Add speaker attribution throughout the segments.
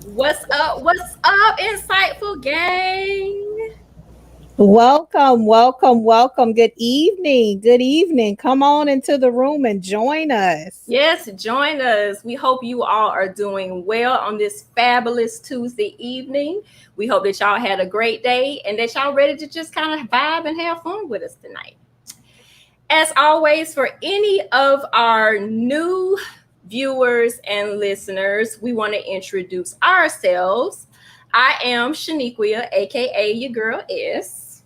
Speaker 1: What's up? What's up, insightful gang?
Speaker 2: Welcome, welcome, welcome. Good evening. Good evening. Come on into the room and join us.
Speaker 1: Yes, join us. We hope you all are doing well on this fabulous Tuesday evening. We hope that y'all had a great day and that y'all ready to just kind of vibe and have fun with us tonight. As always, for any of our new viewers and listeners, we want to introduce ourselves. I am Shnequia, aka your girl S.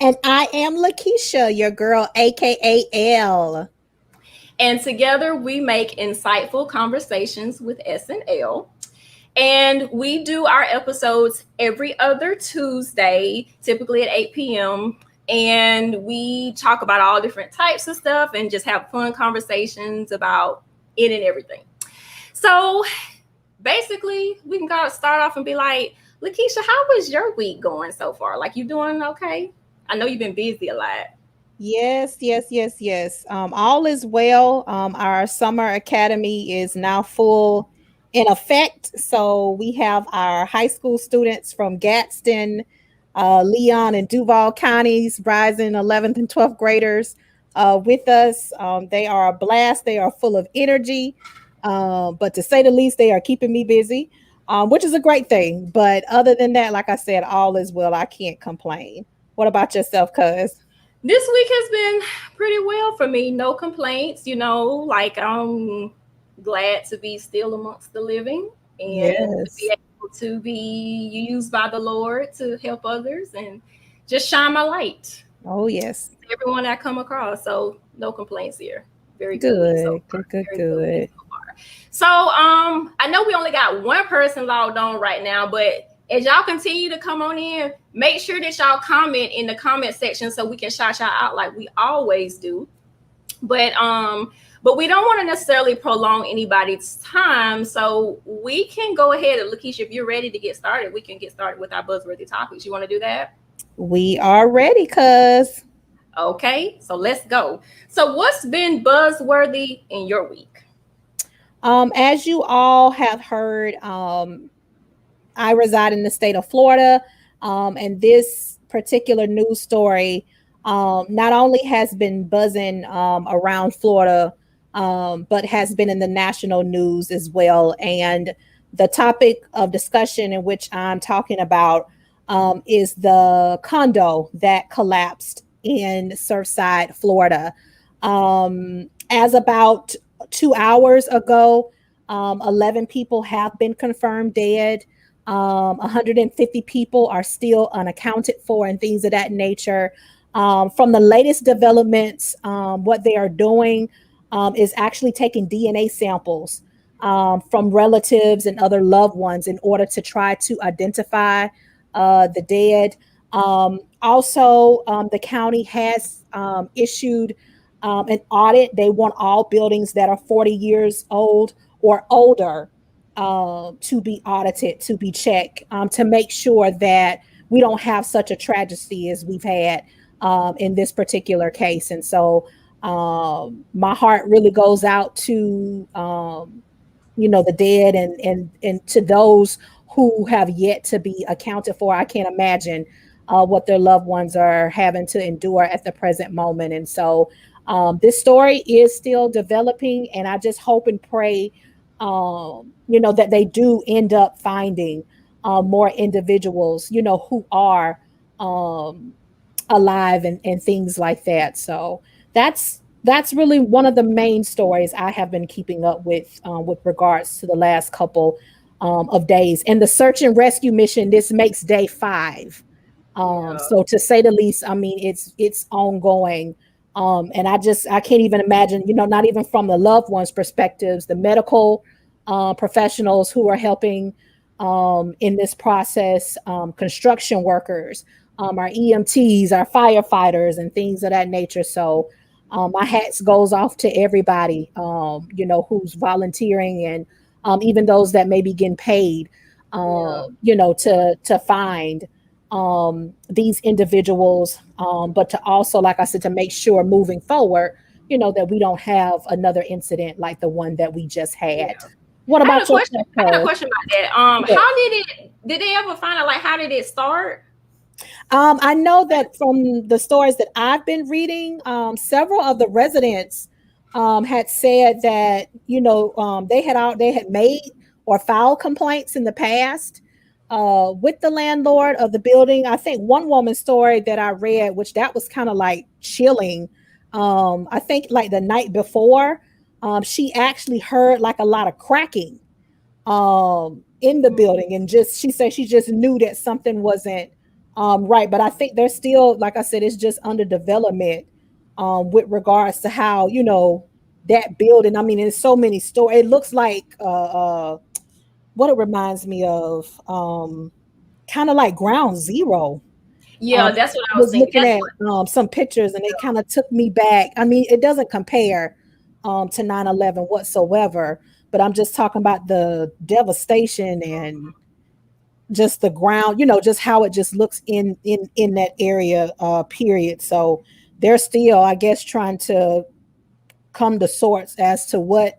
Speaker 2: And I am LaTeisha, your girl, aka L.
Speaker 1: And together we make insightful conversations with S and L. And we do our episodes every other Tuesday, typically at 8 p.m. And we talk about all different types of stuff and just have fun conversations about it and everything. So basically, we can start off and be like, Lakeisha, how was your week going so far? Like, you doing okay? I know you've been busy a lot.
Speaker 2: Yes, yes, yes, yes. All is well. Our summer academy is now full in effect. So we have our high school students from Gadsden, Leon, and Duval counties, rising 11th and 12th graders with us. They are a blast. They are full of energy. But to say the least, they are keeping me busy, which is a great thing. But other than that, like I said, all is well. I can't complain. What about yourself, cuz?
Speaker 1: This week has been pretty well for me. No complaints, like I'm glad to be still amongst the living and to be
Speaker 2: Yes.
Speaker 1: able to be used by the Lord to help others and just shine my light
Speaker 2: Oh, yes.
Speaker 1: to everyone I come across. So no complaints here. Very good week so
Speaker 2: Good.
Speaker 1: far.
Speaker 2: Good, good,
Speaker 1: Very good week
Speaker 2: good.
Speaker 1: so far. So I know we only got one person logged on right now, but as y'all continue to come on in, make sure that y'all comment in the comment section so we can shout y'all out like we always do. But we don't want to necessarily prolong anybody's time, so we can go ahead and Lakeisha, if you're ready to get started, we can get started with our buzzworthy topics. You want to do that?
Speaker 2: We are ready, cuz.
Speaker 1: Okay, so let's go. So what's been buzzworthy in your week?
Speaker 2: As you all have heard, I reside in the state of Florida. And this particular news story not only has been buzzing around Florida, but has been in the national news as well. And the topic of discussion in which I'm talking about is the condo that collapsed in Surfside, Florida. As about 2 hours ago, 11 people have been confirmed dead. 150 people are still unaccounted for and things of that nature. From the latest developments, what they are doing is actually taking DNA samples from relatives and other loved ones in order to try to identify the dead. Also, the county has issued an audit. They want all buildings that are 40 years old or older to be audited, to be checked, to make sure that we don't have such a tragedy as we've had in this particular case. And so my heart really goes out to the dead and to those who have yet to be accounted for. I can't imagine what their loved ones are having to endure at the present moment. And so this story is still developing, and I just hope and pray that they do end up finding more individuals, who are um, alive and things like that. So that's really one of the main stories I have been keeping up with regards to the last couple of days. And the search and rescue mission, this makes day 5.
Speaker 1: Yeah.
Speaker 2: So to say the least, I mean, it's ongoing. And I can't even imagine, not even from the loved ones' perspectives, the medical professionals who are helping in this process, construction workers, our EMTs, our firefighters, and things of that nature. So my hats goes off to everybody, who's volunteering and even those that may be getting paid,
Speaker 1: Yeah.
Speaker 2: to find these individuals, but to also, like I said, to make sure moving forward, that we don't have another incident like the one that we just had.
Speaker 1: Yeah.
Speaker 2: What
Speaker 1: I had a
Speaker 2: about your
Speaker 1: question. I had a
Speaker 2: code?
Speaker 1: question about that.
Speaker 2: Yes.
Speaker 1: How did they ever find out like how did it start?
Speaker 2: I know that from the stories that I've been reading, several of the residents had said that they had made or filed complaints in the past with the landlord of the building. I think one woman's story that I read, which that was kind of like chilling. I think like the night before, she actually heard like a lot of cracking in the building, and just she said she just knew that something wasn't right. But I think they're still, like I said, it's just under development with regards to how that building. I mean, there's so many stories. It looks like what it reminds me of, kind of like Ground Zero.
Speaker 1: Yeah, that's what I was
Speaker 2: Was
Speaker 1: thinking.
Speaker 2: looking
Speaker 1: That's
Speaker 2: at some pictures, and it kind of took me back. I mean, it doesn't compare to 9/11 whatsoever, but I'm just talking about the devastation and just the ground, just how it just looks in that area period. So they're still, I guess, trying to come to sorts as to what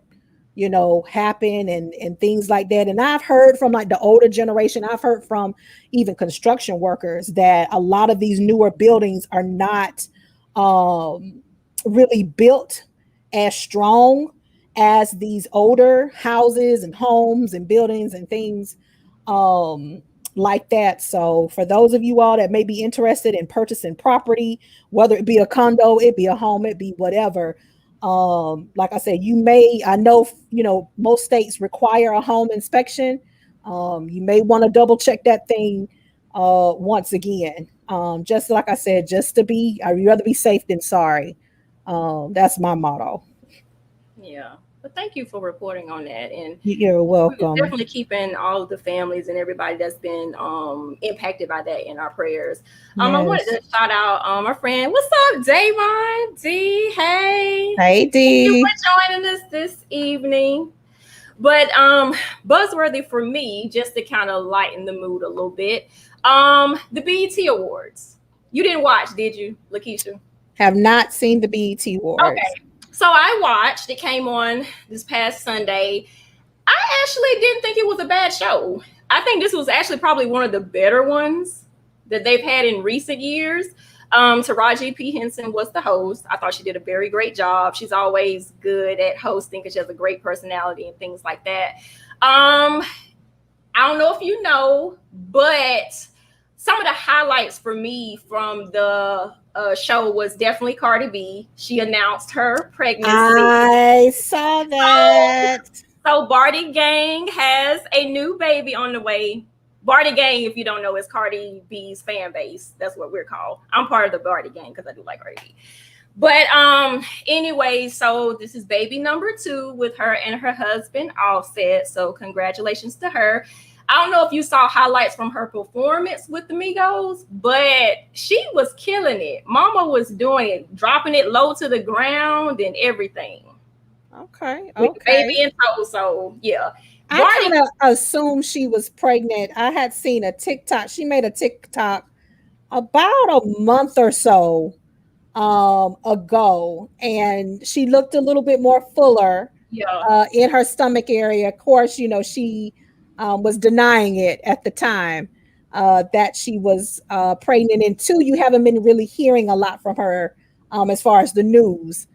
Speaker 2: happened and things like that. And I've heard from like the older generation, I've heard from even construction workers that a lot of these newer buildings are not um really built as strong as these older houses and homes and buildings and things um like that. So for those of you all that may be interested in purchasing property, whether it be a condo, it be a home, it be whatever, like I said, I know most states require a home inspection. You may want to double check that thing once again. Just like I said, I'd rather be safe than sorry. That's my motto.
Speaker 1: yeah. But thank you for reporting on that, and
Speaker 2: You're
Speaker 1: we're
Speaker 2: welcome.
Speaker 1: definitely keeping all of the families and everybody that's been impacted by that in our prayers. I wanted
Speaker 2: Yes.
Speaker 1: to shout out our friend. What's up, Davon? D, hey.
Speaker 2: Hey
Speaker 1: Thank you
Speaker 2: D.
Speaker 1: for joining us this evening. But buzzworthy for me, just to kind of lighten the mood a little bit. The BET Awards. You didn't watch, did you, LaKeisha?
Speaker 2: Have not seen the BET Awards.
Speaker 1: Okay. So I watched. It came on this past Sunday. I actually didn't think it was a bad show. I think this was actually probably one of the better ones that they've had in recent years. Taraji P. Henson was the host. I thought she did a very great job. She's always good at hosting because she has a great personality and things like that. I don't know if you know, but some of the highlights for me from the show was definitely Cardi B. She announced her pregnancy.
Speaker 2: I saw that.
Speaker 1: So Barty Gang has a new baby on the way. Barty Gang, if you don't know, is Cardi B's fan base. That's what we're called. I'm part of the Barty Gang because I do like Cardi B. But anyway, so this is baby number 2 with her and her husband Offset. So congratulations to her. I don't know if you saw highlights from her performance with the Migos, but she was killing it. Mama was doing it, dropping it low to the ground and everything.
Speaker 2: Okay.
Speaker 1: With the
Speaker 2: Okay.
Speaker 1: baby in tow. So yeah.
Speaker 2: I
Speaker 1: Barty,
Speaker 2: kind of assumed she was pregnant. I had seen a TikTok. She made a TikTok about a month or so ago, and she looked a little bit more fuller
Speaker 1: yeah.
Speaker 2: in her stomach area. Of course, she was denying it at the time that she was pregnant. And two, you haven't been really hearing a lot from her as far as the news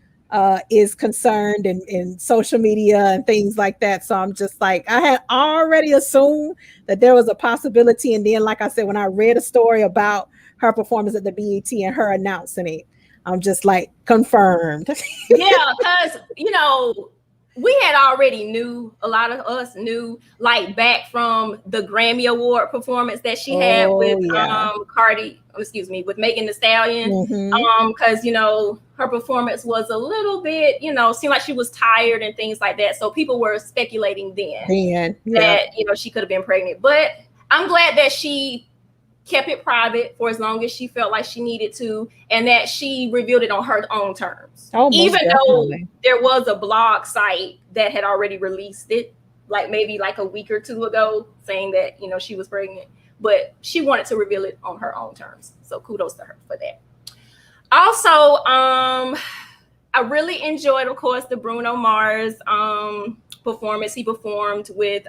Speaker 2: is concerned and social media and things like that. So I'm just like, I had already assumed that there was a possibility. And then, like I said, when I read a story about her performance at the BET and her announcing it, I'm just like, confirmed.
Speaker 1: Yeah, because we had already knew, a lot of us knew, like back from the Grammy Award performance that she had with
Speaker 2: Oh, yeah.
Speaker 1: with Megan Thee Stallion.
Speaker 2: Mm-hmm.
Speaker 1: Because her performance was a little bit, seemed like she was tired and things like that. So people were speculating then
Speaker 2: Then, yeah.
Speaker 1: that she could have been pregnant. But I'm glad that she kept it private for as long as she felt like she needed to, and that she revealed it on her own terms.
Speaker 2: Oh, most
Speaker 1: Even though
Speaker 2: definitely.
Speaker 1: there was a blog site that had already released it, like maybe like a week or two ago, saying that she was pregnant, but she wanted to reveal it on her own terms. So kudos to her for that. Also, I really enjoyed, of course, the Bruno Mars performance. He performed with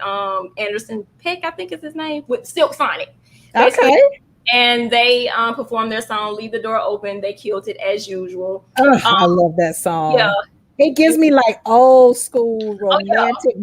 Speaker 1: Anderson Peck, I think is his name, with Silk Sonic, basically.
Speaker 2: Okay.
Speaker 1: And they performed their song "Leave the Door Open." They killed it as usual.
Speaker 2: I love that song.
Speaker 1: Yeah,
Speaker 2: It gives me like old school
Speaker 1: oh yeah,
Speaker 2: romantic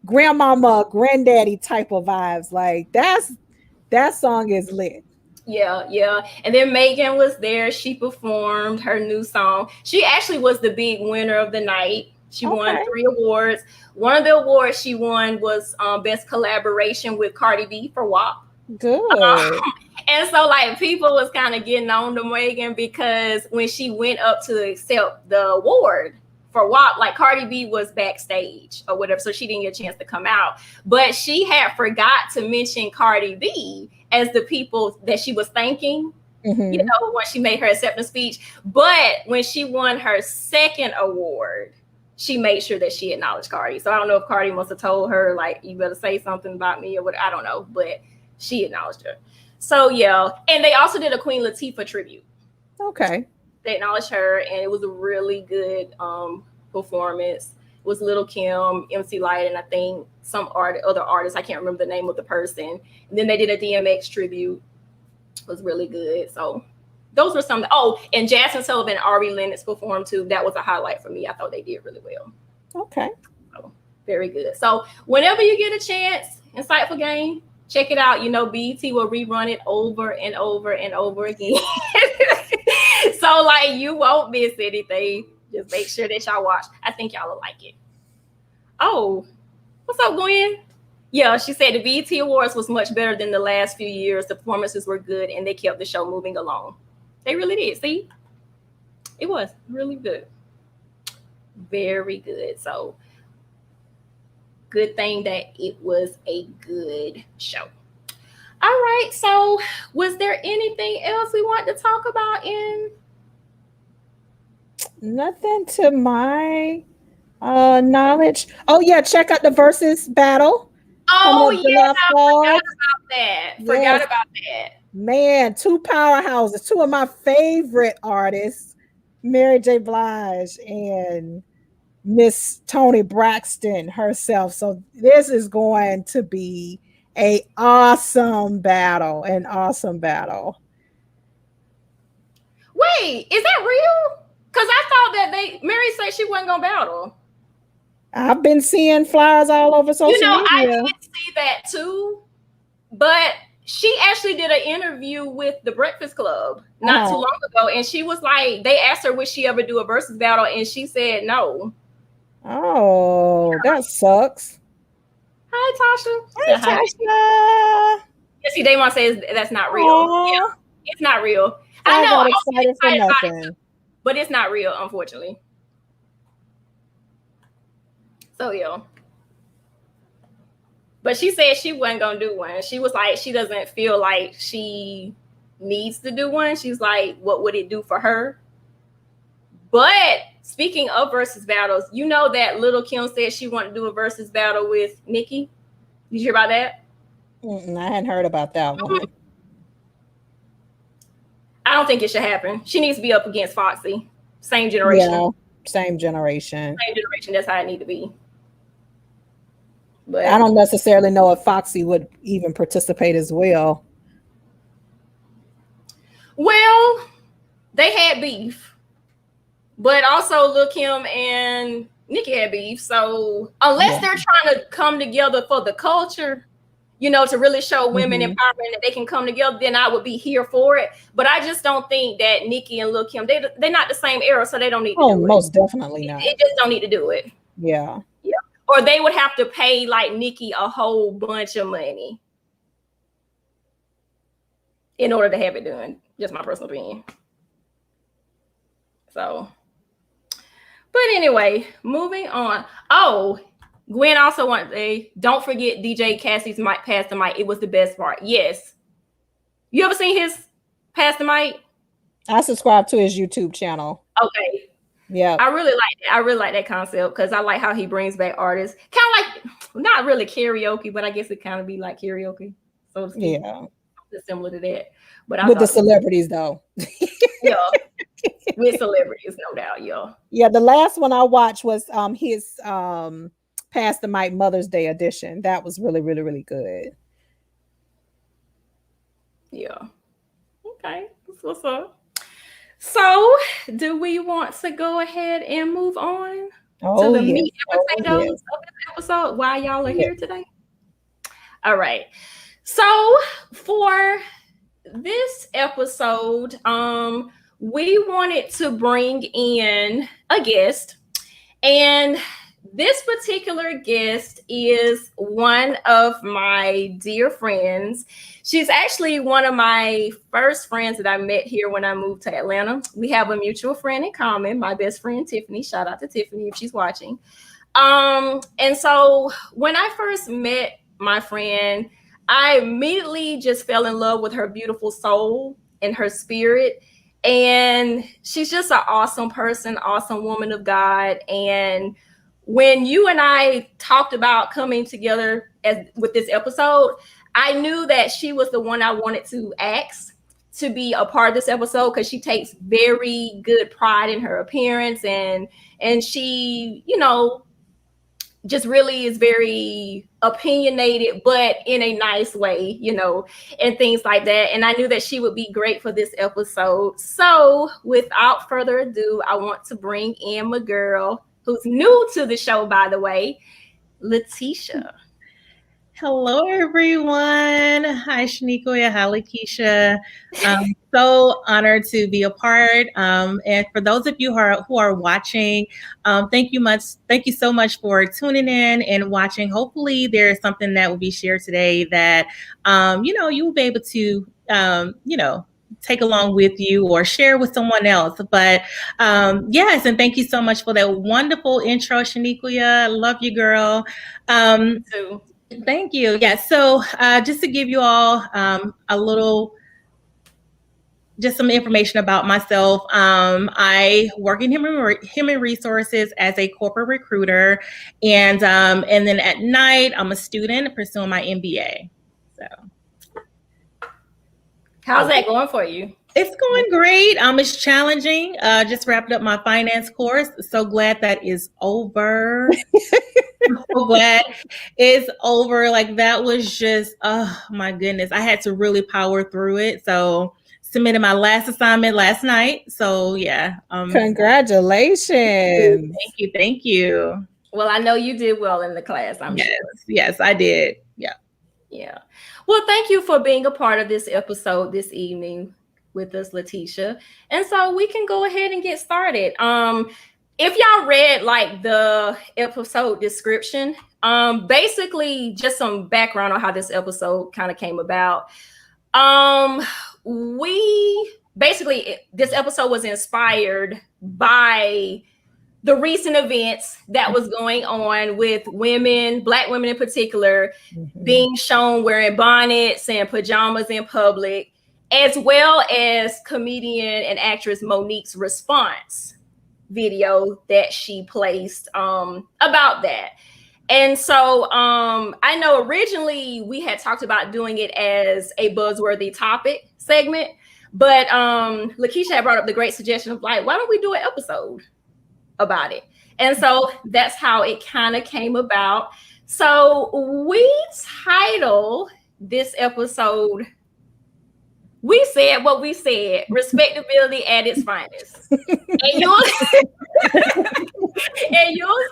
Speaker 2: grandmama, granddaddy type of vibes. Like that song is lit.
Speaker 1: yeah. And then Megan was there. She performed her new song. She actually was the big winner of the night. She won
Speaker 2: Okay.
Speaker 1: 3 awards. One of the awards she won was best collaboration with Cardi B for WAP.
Speaker 2: Good.
Speaker 1: And so like people was kind of getting on to Megan because when she went up to accept the award for WAP, like Cardi B was backstage or whatever, so she didn't get a chance to come out. But she had forgot to mention Cardi B as the people that she was thanking,
Speaker 2: Mhm.
Speaker 1: you know, when she made her acceptance speech. But when she won her second award, she made sure that she acknowledged Cardi. So I don't know if Cardi must have told her, like, you better say something about me or what, I don't know, but she acknowledged her. So yeah, and they also did a Queen Latifah tribute.
Speaker 2: Okay.
Speaker 1: They acknowledged her, and it was a really good performance. It was Little Kim, MC Light, and I think some other artists. I can't remember the name of the person. And then they did a DMX tribute. It was really good. So those were some. Oh, and Jasmine Sullivan and Ari Lennox performed too. That was a highlight for me. I thought they did really well.
Speaker 2: Okay.
Speaker 1: So very good. So whenever you get a chance, Insightful Game, check it out. You know, BET will rerun it over and over and over again. So like you won't miss anything. Just make sure that y'all watch. I think y'all will like it. Oh, what's up, Gwen? Yeah, she said the BET Awards was much better than the last few years. The performances were good and they kept the show moving along. They really did. See? It was really good. Very good. So good thing that it was a good show. All right. So was there anything else we want to talk about in?
Speaker 2: Nothing to my knowledge. Oh yeah, check out the versus battle.
Speaker 1: Oh
Speaker 2: Coming up
Speaker 1: yeah,
Speaker 2: July
Speaker 1: I
Speaker 2: 4th.
Speaker 1: forgot about that.
Speaker 2: Yes.
Speaker 1: Forgot about that.
Speaker 2: Man, 2 powerhouses, 2 of my favorite artists, Mary J. Blige and Miss Toni Braxton herself. So this is going to be an awesome battle.
Speaker 1: Wait, is that real? Because I thought that Mary said she wasn't gonna battle.
Speaker 2: I've been seeing flyers all over social media.
Speaker 1: I did see that too, but she actually did an interview with the Breakfast Club not too long ago, and she was like, they asked her would she ever do a versus battle, and she said no.
Speaker 2: Oh, that sucks.
Speaker 1: Hi, Tasha.
Speaker 2: Hi, Tasha.
Speaker 1: Yeah, see, they want to say that's not real. Yeah, it's not real. I know.
Speaker 2: I got excited for nothing.
Speaker 1: But it's not real, unfortunately. So yeah. But she said she wasn't gonna do one. She was like, she doesn't feel like she needs to do one. She's like, what would it do for her? But speaking of versus battles, you know that Little Kim said she wanted to do a versus battle with Nicki. Did you hear about that?
Speaker 2: I hadn't heard about that one.
Speaker 1: I don't think it should happen. She needs to be up against Foxy. Same generation.
Speaker 2: Yeah, same generation.
Speaker 1: Same generation. That's how it need to be. But
Speaker 2: I don't necessarily know if Foxy would even participate as well.
Speaker 1: Well, they had beef. But also Lil Kim and Nicki had beef. So unless they're trying to come together for the culture, you know, to really show women empowerment that they can come together, then I would be here for it. But I just don't think that Nicki and Lil Kim, they're not the same era, so they don't need to do it.
Speaker 2: Most definitely not.
Speaker 1: They just don't need to do it.
Speaker 2: Yeah.
Speaker 1: Yeah. Or they would have to pay like Nicki a whole bunch of money in order to have it done. Just my personal opinion. So, but anyway, moving on. Oh, Gwen also wanted a don't forget DJ Cassie's mic pass the mic. It was the best part. Yes. You ever seen his pass the mic?
Speaker 2: I subscribe to his YouTube channel.
Speaker 1: Okay.
Speaker 2: Yeah.
Speaker 1: I really like it. I really like that concept because I like how he brings back artists. Kind of like not really karaoke, but I guess it kind of be like karaoke. So
Speaker 2: yeah.
Speaker 1: It's similar to that. But
Speaker 2: with the celebrities though.
Speaker 1: Yeah. with celebrities, no doubt, y'all.
Speaker 2: Yeah, the last one I watched was his Pastor Mike Mother's Day edition. That was really, really, really good.
Speaker 1: Yeah. Okay. That's what's up. So, do we want to go ahead and move on to
Speaker 2: Oh
Speaker 1: the
Speaker 2: yes.
Speaker 1: meat and
Speaker 2: Oh
Speaker 1: potatoes
Speaker 2: yes.
Speaker 1: of this episode? Why y'all are
Speaker 2: Yes.
Speaker 1: here today? All right. So, for this episode, we wanted to bring in a guest, and this particular guest is one of my dear friends. She's actually one of my first friends that I met here when I moved to Atlanta. We have a mutual friend in common, my best friend Tiffany. Shout out to Tiffany if she's watching. And so when I first met my friend, I immediately just fell in love with her beautiful soul and her spirit. And she's just an awesome person, awesome woman of God. And when you and I talked about coming together with this episode, I knew that she was the one I wanted to ask to be a part of this episode because she takes very good pride in her appearance, and she, just really is very opinionated, but in a nice way, and things like that. And I knew that she would be great for this episode. So without further ado, I want to bring in my girl, who's new to the show, by the way, LaTeisha.
Speaker 3: Hello, everyone. Hi, Shnequia. Hi, LaTeisha. So honored to be a part. And for those of you who are watching, thank you so much for tuning in and watching. Hopefully, there is something that will be shared today that you will be able to take along with you or share with someone else. But yes, and thank you so much for that wonderful intro, Shnequia. Love you, girl.
Speaker 1: Too.
Speaker 3: Thank you. Yeah. So just to give you all just some information about myself. I work in human resources as a corporate recruiter, and then at night I'm a student pursuing my MBA. So,
Speaker 1: how's that going for you?
Speaker 3: It's going great. It's challenging. Just wrapped up my finance course. So glad that is over. I'm so glad it's over. Like that was just, oh my goodness. I had to really power through it. So submitted my last assignment last night. So yeah.
Speaker 2: Congratulations.
Speaker 3: Thank you.
Speaker 1: Well, I know you did well in the class, I'm sure.
Speaker 3: Yes, I did. Yeah.
Speaker 1: Yeah. Well, thank you for being a part of this episode this evening with us, LaTeisha. And so we can go ahead and get started. If y'all read like the episode description, basically just some background on how this episode kind of came about. This episode was inspired by the recent events that was going on with women, Black women in particular, being shown wearing bonnets and pajamas in public, as well as comedian and actress Monique's response video that she placed about that. And so I know originally we had talked about doing it as a buzzworthy topic segment, but LaTeisha had brought up the great suggestion of like, why don't we do an episode about it? And so that's how it kind of came about. So we title this episode, we said what we said, respectability at its finest. And you'll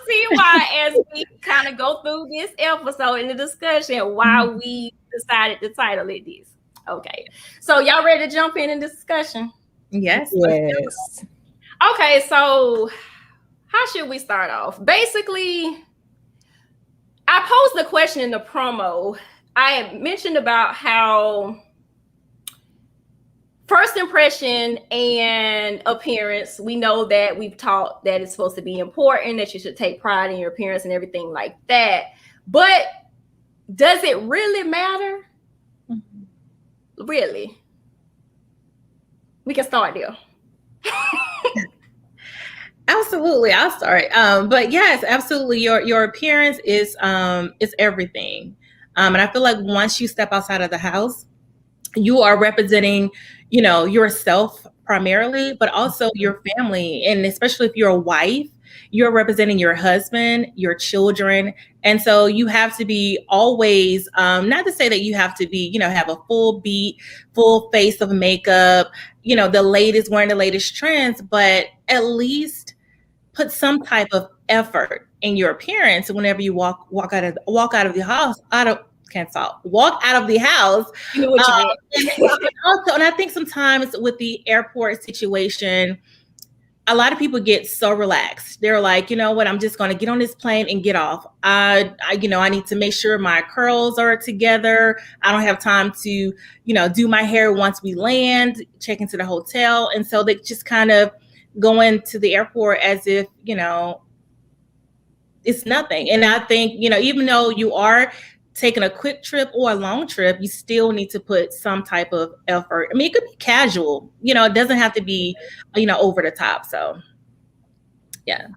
Speaker 1: see why as we kind of go through this episode in the discussion why we decided to title it this. Okay. So y'all ready to jump in the discussion?
Speaker 3: Yes.
Speaker 1: Okay, so how should we start off? Basically, I posed the question in the promo. I had mentioned about how first impression and appearance, we know that we've taught that it's supposed to be important, that you should take pride in your appearance and everything like that. But does it really matter? Really? We can start there.
Speaker 3: Absolutely, I'll start. But yes, absolutely, your appearance is everything. And I feel like once you step outside of the house, you are representing, yourself primarily, but also your family. And especially if you're a wife, you're representing your husband, your children. And so you have to be always, not to say that you have to be, have a full face of makeup, wearing the latest trends, but at least put some type of effort in your appearance whenever you walk out of the house, walk out of the house.
Speaker 1: You know what you meant.
Speaker 3: And I think sometimes with the airport situation, a lot of people get so relaxed. They're like, you know what, I'm just going to get on this plane and get off. I need to make sure my curls are together. I don't have time to, do my hair once we land, check into the hotel. And so they just kind of go into the airport as if, it's nothing. And I think, even though you are taking a quick trip or a long trip, you still need to put some type of effort. I mean, it could be casual, it doesn't have to be, over the top. So, yeah.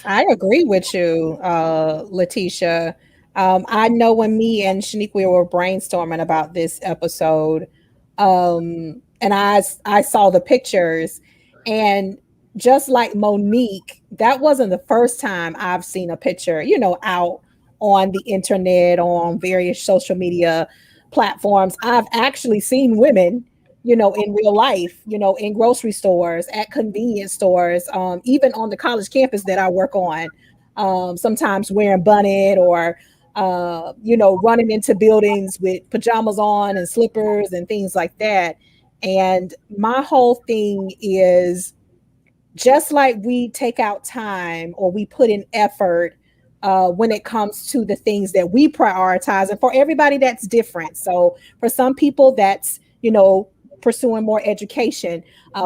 Speaker 2: I agree with you, LaTeisha. I know when me and Shnequia were brainstorming about this episode, and I saw the pictures, and just like Monique, that wasn't the first time I've seen a picture, out on the internet, on various social media platforms. I've actually seen women, in real life, in grocery stores, at convenience stores, even on the college campus that I work on, sometimes wearing bonnet or, running into buildings with pajamas on and slippers and things like that. And my whole thing is, just like we take out time or we put in effort when it comes to the things that we prioritize, and for everybody that's different. So for some people that's, pursuing more education.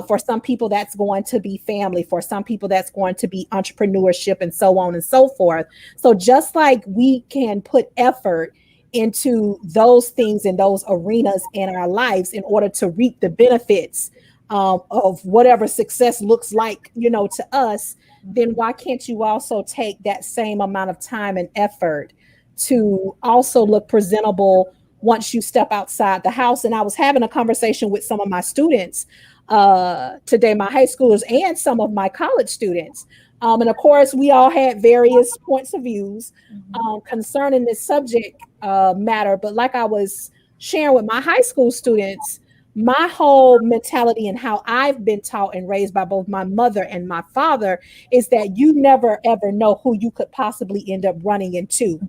Speaker 2: For some people that's going to be family. For some people that's going to be entrepreneurship, and so on and so forth. So just like we can put effort into those things in those arenas in our lives in order to reap the benefits of whatever success looks like, to us, then why can't you also take that same amount of time and effort to also look presentable once you step outside the house? And I was having a conversation with some of my students today, my high schoolers and some of my college students. And of course, we all had various points of views concerning this subject matter. But like I was sharing with my high school students, my whole mentality and how I've been taught and raised by both my mother and my father is that you never, ever know who you could possibly end up running into,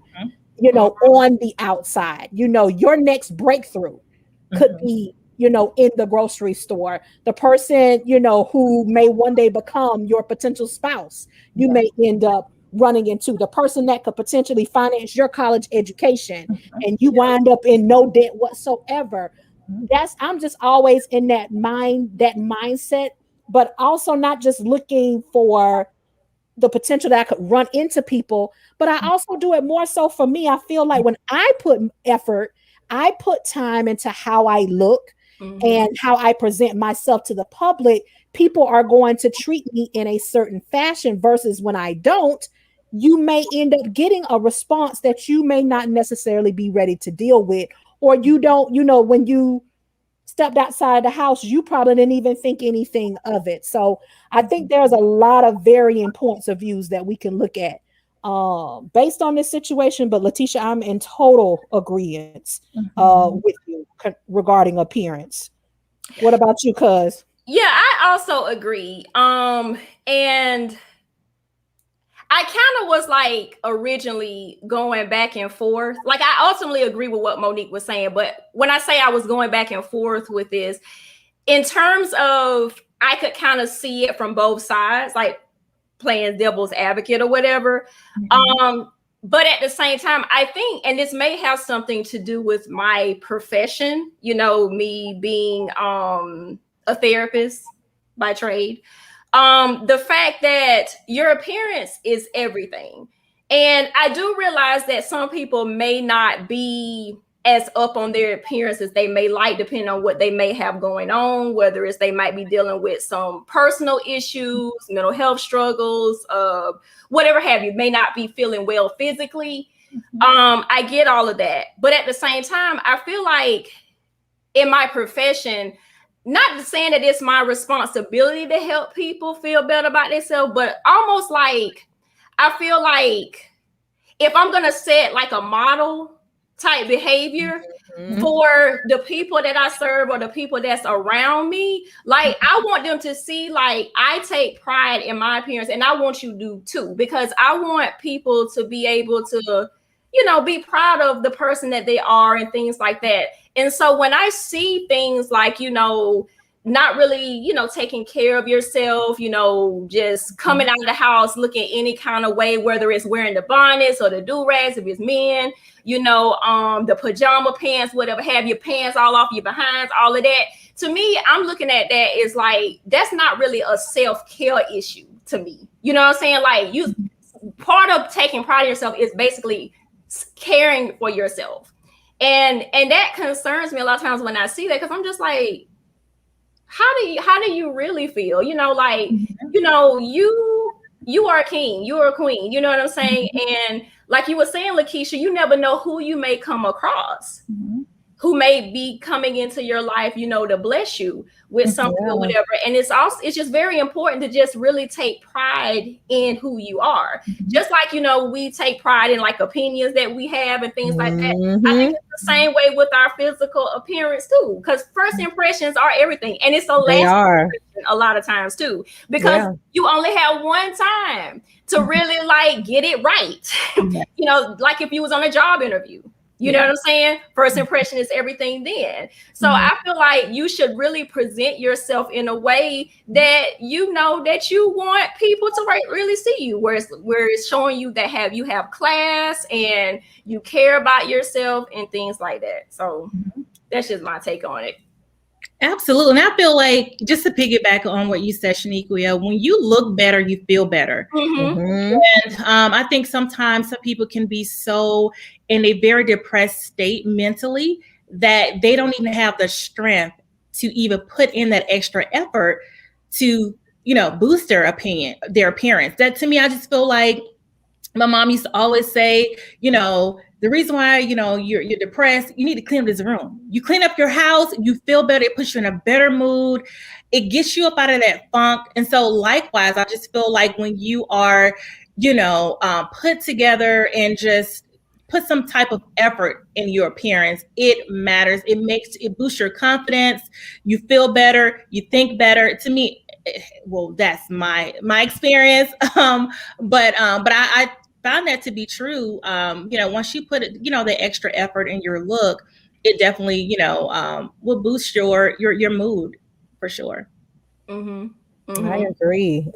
Speaker 2: on the outside. Your next breakthrough could be, in the grocery store. The person, who may one day become your potential spouse, you may end up running into. The person that could potentially finance your college education, and you wind up in no debt whatsoever. I'm just always in that mindset, but also not just looking for the potential that I could run into people, but I also do it more so for me. I feel like when I put effort, I put time into how I look and how I present myself to the public, people are going to treat me in a certain fashion, versus when I don't, you may end up getting a response that you may not necessarily be ready to deal with. Or you don't, when you stepped outside the house, you probably didn't even think anything of it. So I think there's a lot of varying points of views that we can look at based on this situation. But LaTeisha, I'm in total agreement with you regarding appearance. What about you, cuz?
Speaker 1: Yeah, I also agree. And I kind of was like originally going back and forth. Like, I ultimately agree with what Monique was saying. But when I say I was going back and forth with this, in terms of, I could kind of see it from both sides, like playing devil's advocate or whatever. But at the same time, I think, and this may have something to do with my profession, me being a therapist by trade. The fact that your appearance is everything. And I do realize that some people may not be as up on their appearance as they may like, depending on what they may have going on, whether it's they might be dealing with some personal issues, mental health struggles, whatever have you, may not be feeling well physically. I get all of that. But at the same time, I feel like in my profession, not saying that it's my responsibility to help people feel better about themselves, but almost like I feel like if I'm gonna set like a model type behavior for the people that I serve or the people that's around me, like I want them to see like I take pride in my appearance, and I want you to do too, because I want people to be able to, you know, be proud of the person that they are and things like that. And so when I see things like, you know, not really, you know, taking care of yourself, you know, just coming out of the house looking any kind of way, whether it's wearing the bonnets or the do-rags if it's men, you know, the pajama pants, whatever, have your pants all off your behinds, all of that. To me, I'm looking at that as like, that's not really a self-care issue to me. You know what I'm saying? Like, you, part of taking pride in yourself is basically caring for yourself. And that concerns me a lot of times when I see that, because I'm just like, how do you really feel? You know, like, you know, you are a king, you are a queen, you know what I'm saying? And like you were saying, LaTeisha, you never know who you may come across, who may be coming into your life, you know, to bless you with something or whatever. And it's just very important to just really take pride in who you are. Just like, you know, we take pride in like opinions that we have and things like that. I think it's the same way with our physical appearance too, because first impressions are everything. And it's a a lot of times too, because you only have one time to really like get it right. You know, like if you was on a job interview. You know what I'm saying? First impression is everything then. So I feel like you should really present yourself in a way that you know that you want people to really see you, where it's showing you that you have class and you care about yourself and things like that. So that's just my take on it.
Speaker 3: Absolutely. And I feel like, just to piggyback on what you said, Shnequia, when you look better, you feel better. And I think sometimes some people can be so in a very depressed state mentally that they don't even have the strength to even put in that extra effort to, you know, boost their appearance. That, to me, I just feel like my mom used to always say, you know, the reason why, you know, you're depressed, you need to clean up this room. You clean up your house, you feel better, it puts you in a better mood, it gets you up out of that funk. And so likewise, I just feel like when you are, you know, put together and just put some type of effort in your appearance, it matters. It boosts your confidence. You feel better, you think better. To me, well, that's my experience. But I found that to be true. You know, once you put it, you know, the extra effort in your look, it definitely, you know, will boost your mood for sure.
Speaker 2: I agree.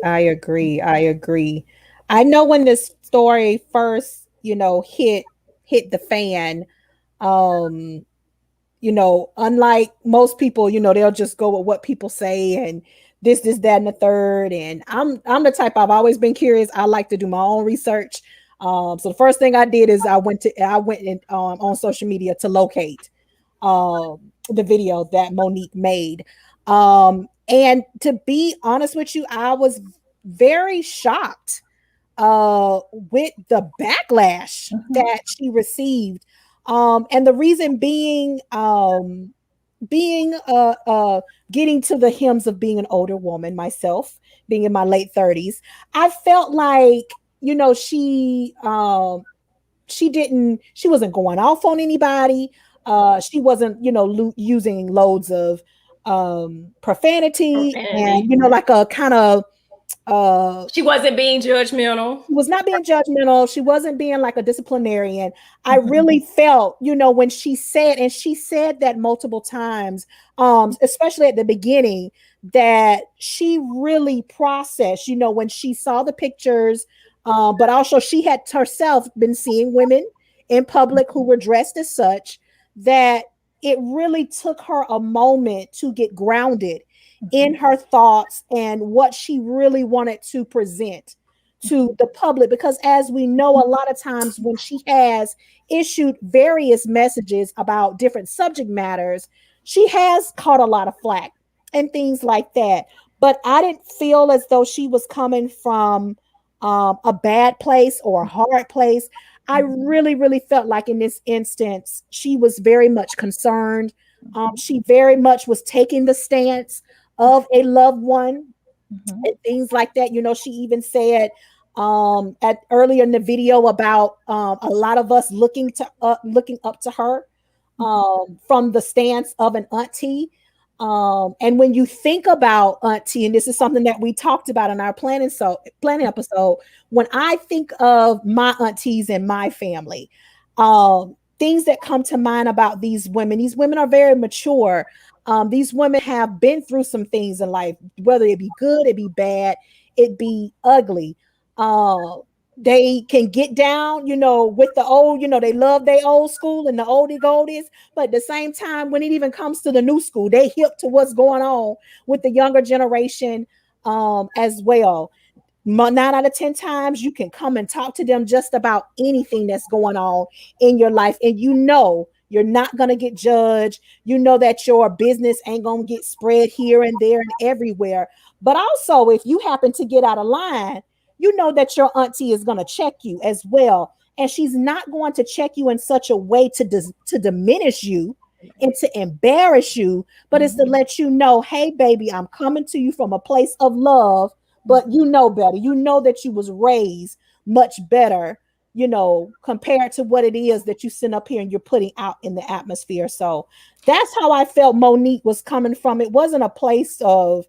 Speaker 2: I know when this story first, you know, hit the fan, you know, unlike most people, you know, they'll just go with what people say and this, that, and the third. And I'm the type, I've always been curious. I like to do my own research. So the first thing I did is I went on social media to locate the video that Monique made. And to be honest with you, I was very shocked with the backlash that she received. And the reason being getting to the hymns of being an older woman myself, being in my late 30s, I felt like, you know, she wasn't going off on anybody. She wasn't, you know, using loads of profanity and, you know, like a kind of
Speaker 1: she wasn't being judgmental.
Speaker 2: She was not being judgmental. She wasn't being like a disciplinarian. I really felt, you know, when she said, and she said that multiple times, especially at the beginning, that she really processed, you know, when she saw the pictures, but also she had herself been seeing women in public who were dressed as such, that it really took her a moment to get grounded in her thoughts and what she really wanted to present to the public. Because as we know, a lot of times when she has issued various messages about different subject matters, she has caught a lot of flack and things like that. But I didn't feel as though she was coming from a bad place or a hard place. I really, really felt like in this instance, she was very much concerned She very much was taking the stance of a loved one and things like that. You know, she even said at earlier in the video about a lot of us looking up to her from the stance of an auntie. And when you think about auntie, and this is something that we talked about in our planning episode, when I think of my aunties and my family, things that come to mind about these women are very mature. These women have been through some things in life, whether it be good, it be bad, it be ugly. They can get down, you know, with the old, you know, they love their old school and the oldie goldies, but at the same time, when it even comes to the new school, they hip to what's going on with the younger generation as well. 9 out of 10 times you can come and talk to them just about anything that's going on in your life, and you know you're not going to get judged. You know that your business ain't going to get spread here and there and everywhere. But also, if you happen to get out of line, you know that your auntie is going to check you as well, and she's not going to check you in such a way to diminish you and to embarrass you, but it's to let you know, hey baby, I'm coming to you from a place of love, but you know better. You know that you was raised much better, you know, compared to what it is that you sit up here and you're putting out in the atmosphere. So that's how I felt Monique was coming from. It wasn't a place of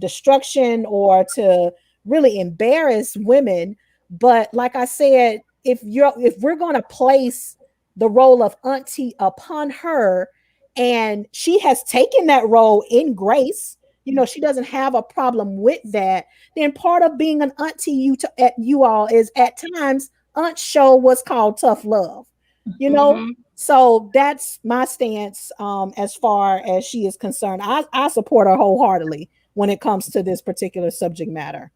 Speaker 2: destruction or to really embarrass women, but like I said, if we're going to place the role of auntie upon her, and she has taken that role in grace, you know, she doesn't have a problem with that, then part of being an auntie you all is at times aunt show what's called tough love, you know. So that's my stance as far as she is concerned. I support her wholeheartedly when it comes to this particular subject matter.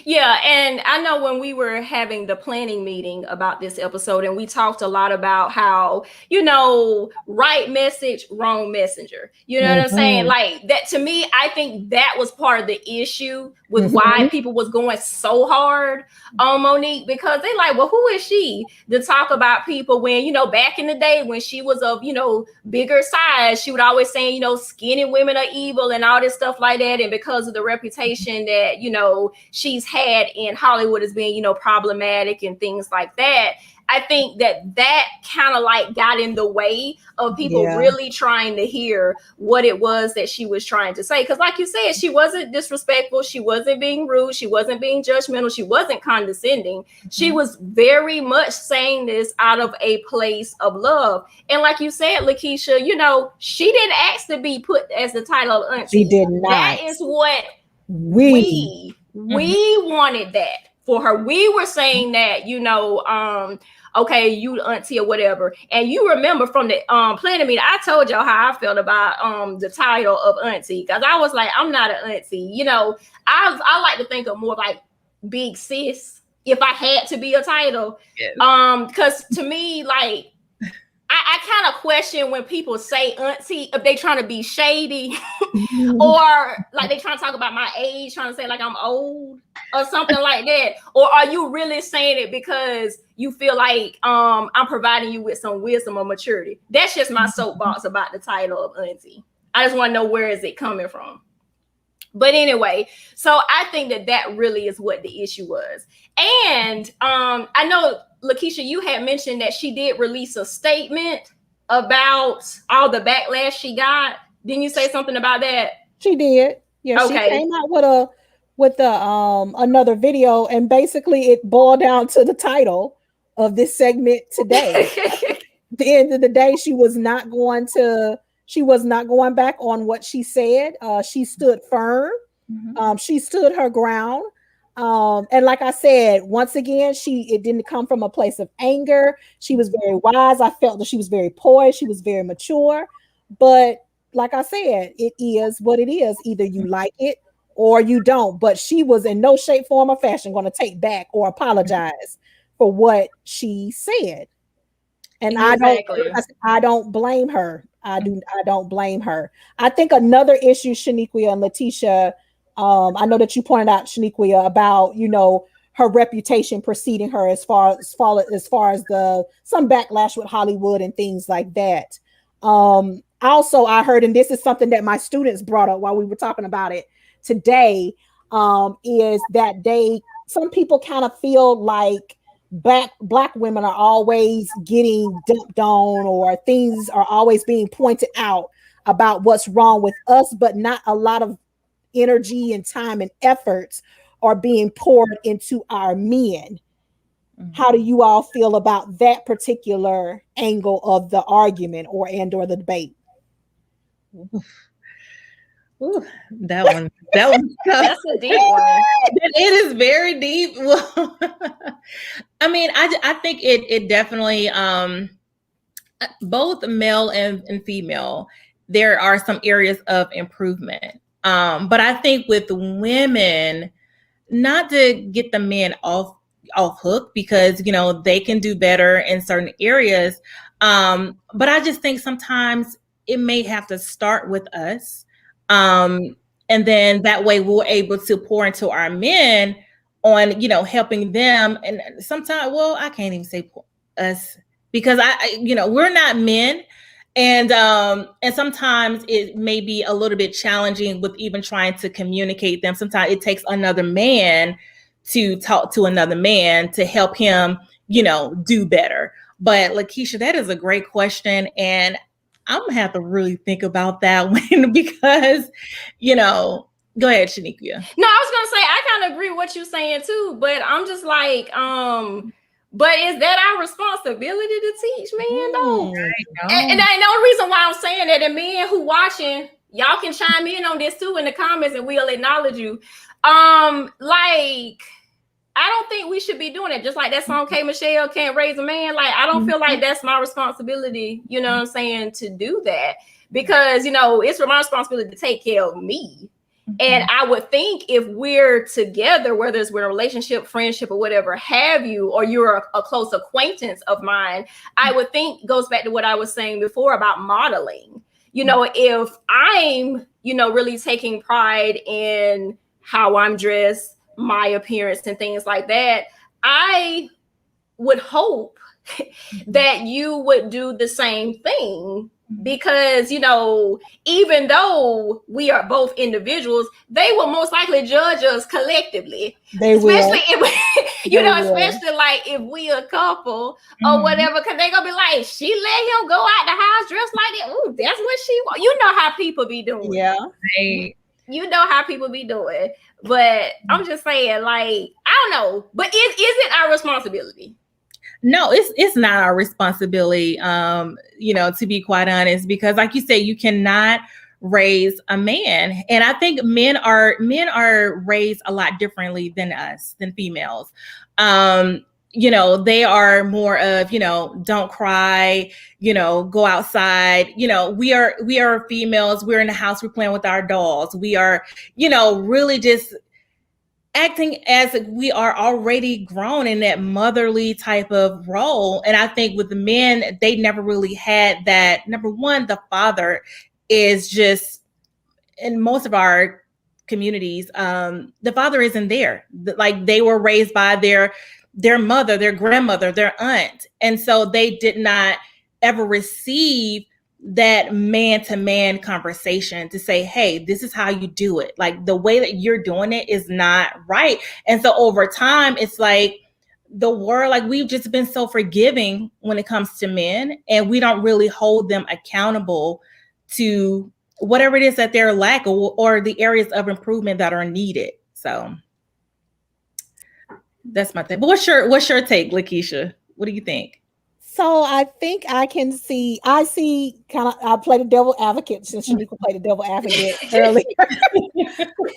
Speaker 1: Yeah, and I know when we were having the planning meeting about this episode, and we talked a lot about how, you know, right message, wrong messenger. You know what I'm saying? Like that, to me, I think that was part of the issue with why people was going so hard on Monique, because they like, well, who is she to talk about people when, you know, back in the day when she was of, you know, bigger size, she would always say, you know, skinny women are evil and all this stuff like that. And because of the reputation that, you know, she's had in Hollywood as being, you know, problematic and things like that, I think that kind of like got in the way of people really trying to hear what it was that she was trying to say. Because like you said, she wasn't disrespectful. She wasn't being rude. She wasn't being judgmental. She wasn't condescending. She was very much saying this out of a place of love. And like you said, LaTeisha, you know, she didn't ask to be put as the title of auntie.
Speaker 2: She did not.
Speaker 1: That is what we wanted that for her. We were saying that, you know, okay, you auntie or whatever. And you remember from the planning meeting, I told y'all how I felt about the title of auntie, because I was like, I'm not an auntie. You know, I like to think of more like big sis if I had to be a title. Because to me, like, I kind of question when people say auntie, if they trying to be shady or like they trying to talk about my age, trying to say like I'm old or something like that. Or are you really saying it because you feel like I'm providing you with some wisdom or maturity? That's just my soapbox about the title of auntie. I just want to know, where is it coming from? But anyway, so I think that really is what the issue was. And I know, LaTeisha, you had mentioned that she did release a statement about all the backlash she got. Didn't you say something about that?
Speaker 2: She did. Yeah, okay. She came out with another video, and basically it boiled down to the title of this segment today. At the end of the day, she was not going back on what she said. She stood firm. She stood her ground. And like I said, once again, it didn't come from a place of anger. She was very wise. I felt that she was very poised. She was very mature. But like I said, it is what it is. Either you like it or you don't. But she was in no shape, form, or fashion going to take back or apologize for what she said. And exactly. I don't blame her. I don't blame her. I think another issue, Shnequia and LaTeisha, I know that you pointed out, Shnequia, about, you know, her reputation preceding her as far as some backlash with Hollywood and things like that. also I heard, and this is something that my students brought up while we were talking about it today, is that some people kind of feel like black women are always getting dumped on, or things are always being pointed out about what's wrong with us, but not a lot of energy and time and efforts are being poured into our men. How do you all feel about that particular angle of the argument or the debate?
Speaker 3: Ooh, that one.
Speaker 1: That's a deep one.
Speaker 3: It is very deep. Well, I mean, I think it definitely, both male and female, there are some areas of improvement. But I think with women, not to get the men off hook, because they can do better in certain areas. But I just think sometimes it may have to start with us. And then that way we're able to pour into our men on, helping them. And sometimes, well, I can't even say us, because we're not men. And sometimes it may be a little bit challenging with even trying to communicate them. Sometimes it takes another man to talk to another man to help him, do better. But LaTeisha, that is a great question. And I'm gonna have to really think about that one, because, go ahead, Shnequia.
Speaker 1: No, I was gonna say I kind of agree with what you're saying too, but I'm just like, but is that our responsibility to teach men though? And the only reason why I'm saying that, and men who watching, y'all can chime in on this too in the comments, and we'll acknowledge you. Like, I don't think we should be doing it. Just like that song, K. Michelle, Can't Raise a Man. Like, I don't feel like that's my responsibility, you know what I'm saying, to do that. Because, it's my responsibility to take care of me. And I would think if we're together, whether it's we're in a relationship, friendship, or whatever have you, or you're a close acquaintance of mine, I would think goes back to what I was saying before about modeling. If I'm, really taking pride in how I'm dressed, my appearance and things like that, I would hope that you would do the same thing, because even though we are both individuals, they will most likely judge us collectively. Especially especially like if we a couple or whatever, because they're gonna be like, she let him go out the house dressed like that. Ooh, that's what she want. You know how people be doing.
Speaker 2: Yeah.
Speaker 1: You know how people be doing. But I'm just saying, like, I don't know. But is it our responsibility?
Speaker 3: No, it's not our responsibility, to be quite honest, because like you say, you cannot raise a man. And I think men are raised a lot differently than females. They are more of, don't cry, go outside. We are females. We're in the house. We're playing with our dolls. We are, really just acting as if we are already grown in that motherly type of role. And I think with the men, they never really had that. Number one, the father is just, in most of our communities, the father isn't there. Like, they were raised by their mother, their grandmother, their aunt. And so they did not ever receive that man-to-man conversation to say, hey, this is how you do it. Like, the way that you're doing it is not right. And so over time, it's like the world, like, we've just been so forgiving when it comes to men, and we don't really hold them accountable to whatever it is that they're lacking, or the areas of improvement that are needed. So that's my thing. But what's your take, LaTeisha? What do you think?
Speaker 2: So I think I see kind of, I play the devil advocate, since Shnequia played the devil advocate earlier.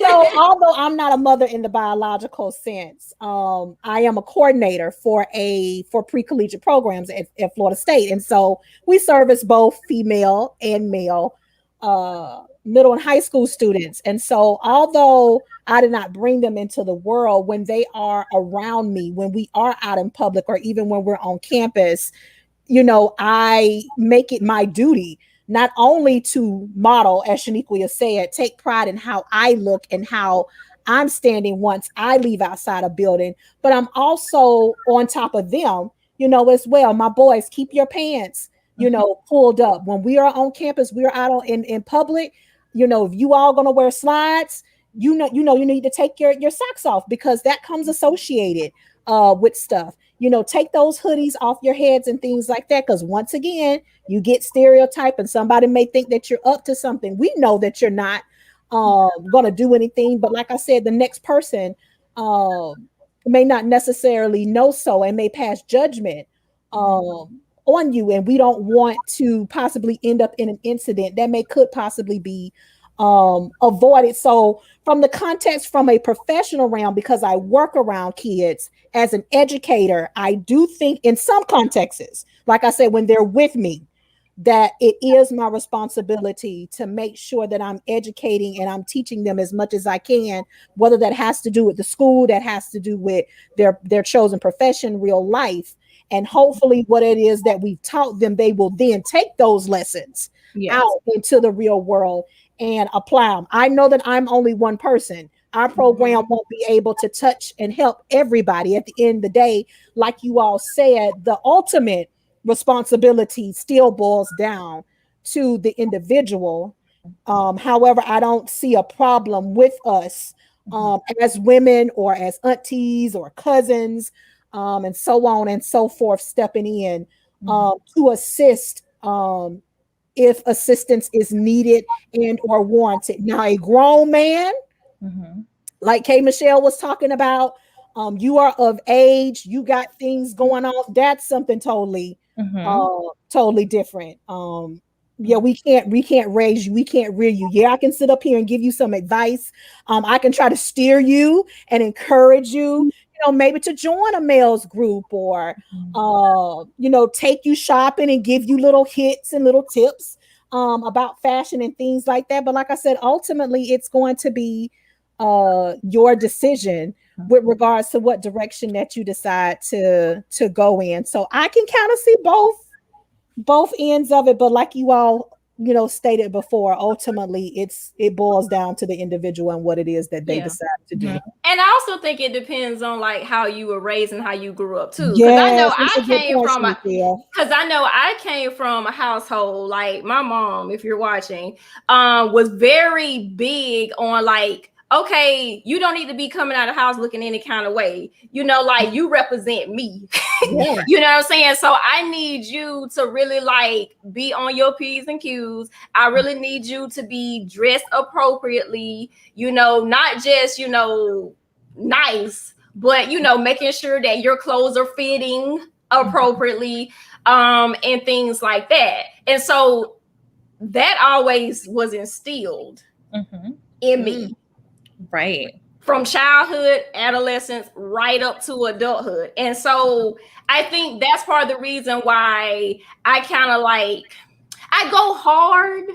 Speaker 2: So although I'm not a mother in the biological sense, I am a coordinator for pre-collegiate programs at Florida State. And so we service both female and male middle and high school students. And so although I did not bring them into the world, when they are around me, when we are out in public, or even when we're on campus, I make it my duty not only to model, as Shnequia said, take pride in how I look and how I'm standing once I leave outside a building, but I'm also on top of them, as well. My boys, keep your pants pulled up. When we are on campus, we are out in public, if you all gonna wear slides, you need to take your socks off, because that comes associated with stuff. Take those hoodies off your heads and things like that, because once again, you get stereotyped and somebody may think that you're up to something. We know that you're not gonna do anything, but like I said, the next person may not necessarily know so and may pass judgment on you, and we don't want to possibly end up in an incident that could possibly be avoided. So from the context, from a professional realm, because I work around kids as an educator, I do think in some contexts, like I said, when they're with me, that it is my responsibility to make sure that I'm educating and I'm teaching them as much as I can, whether that has to do with the school, that has to do with their chosen profession, real life. And hopefully what it is that we've taught them, they will then take those lessons out into the real world and apply them. I know that I'm only one person. Our program won't be able to touch and help everybody. At the end of the day, like you all said, the ultimate responsibility still boils down to the individual. However, I don't see a problem with us as women or as aunties or cousins and so on and so forth, stepping in to assist if assistance is needed and or warranted. Now, a grown man, like Kay Michelle was talking about, you are of age, you got things going on. That's something totally different. We can't raise you, we can't rear you. Yeah, I can sit up here and give you some advice. I can try to steer you and encourage you, maybe to join a male's group, or take you shopping and give you little hits and little tips about fashion and things like that. But like I said, ultimately it's going to be your decision with regards to what direction that you decide to go in. So I can kind of see both ends of it, but like you all stated before, ultimately it boils down to the individual and what it is that they decide to do.
Speaker 1: And I also think it depends on like how you were raised and how you grew up too. Because I know I came from a household, like my mom, if you're watching, was very big on like, okay, you don't need to be coming out of the house looking any kind of way. Like you represent me. Yeah. You know what I'm saying? So I need you to really like be on your P's and Q's. I really need you to be dressed appropriately, not just, nice, but, making sure that your clothes are fitting appropriately, and things like that. And so that always was instilled in me.
Speaker 3: Right.
Speaker 1: From childhood, adolescence, right up to adulthood. And so I think that's part of the reason why I kind of like, I go hard,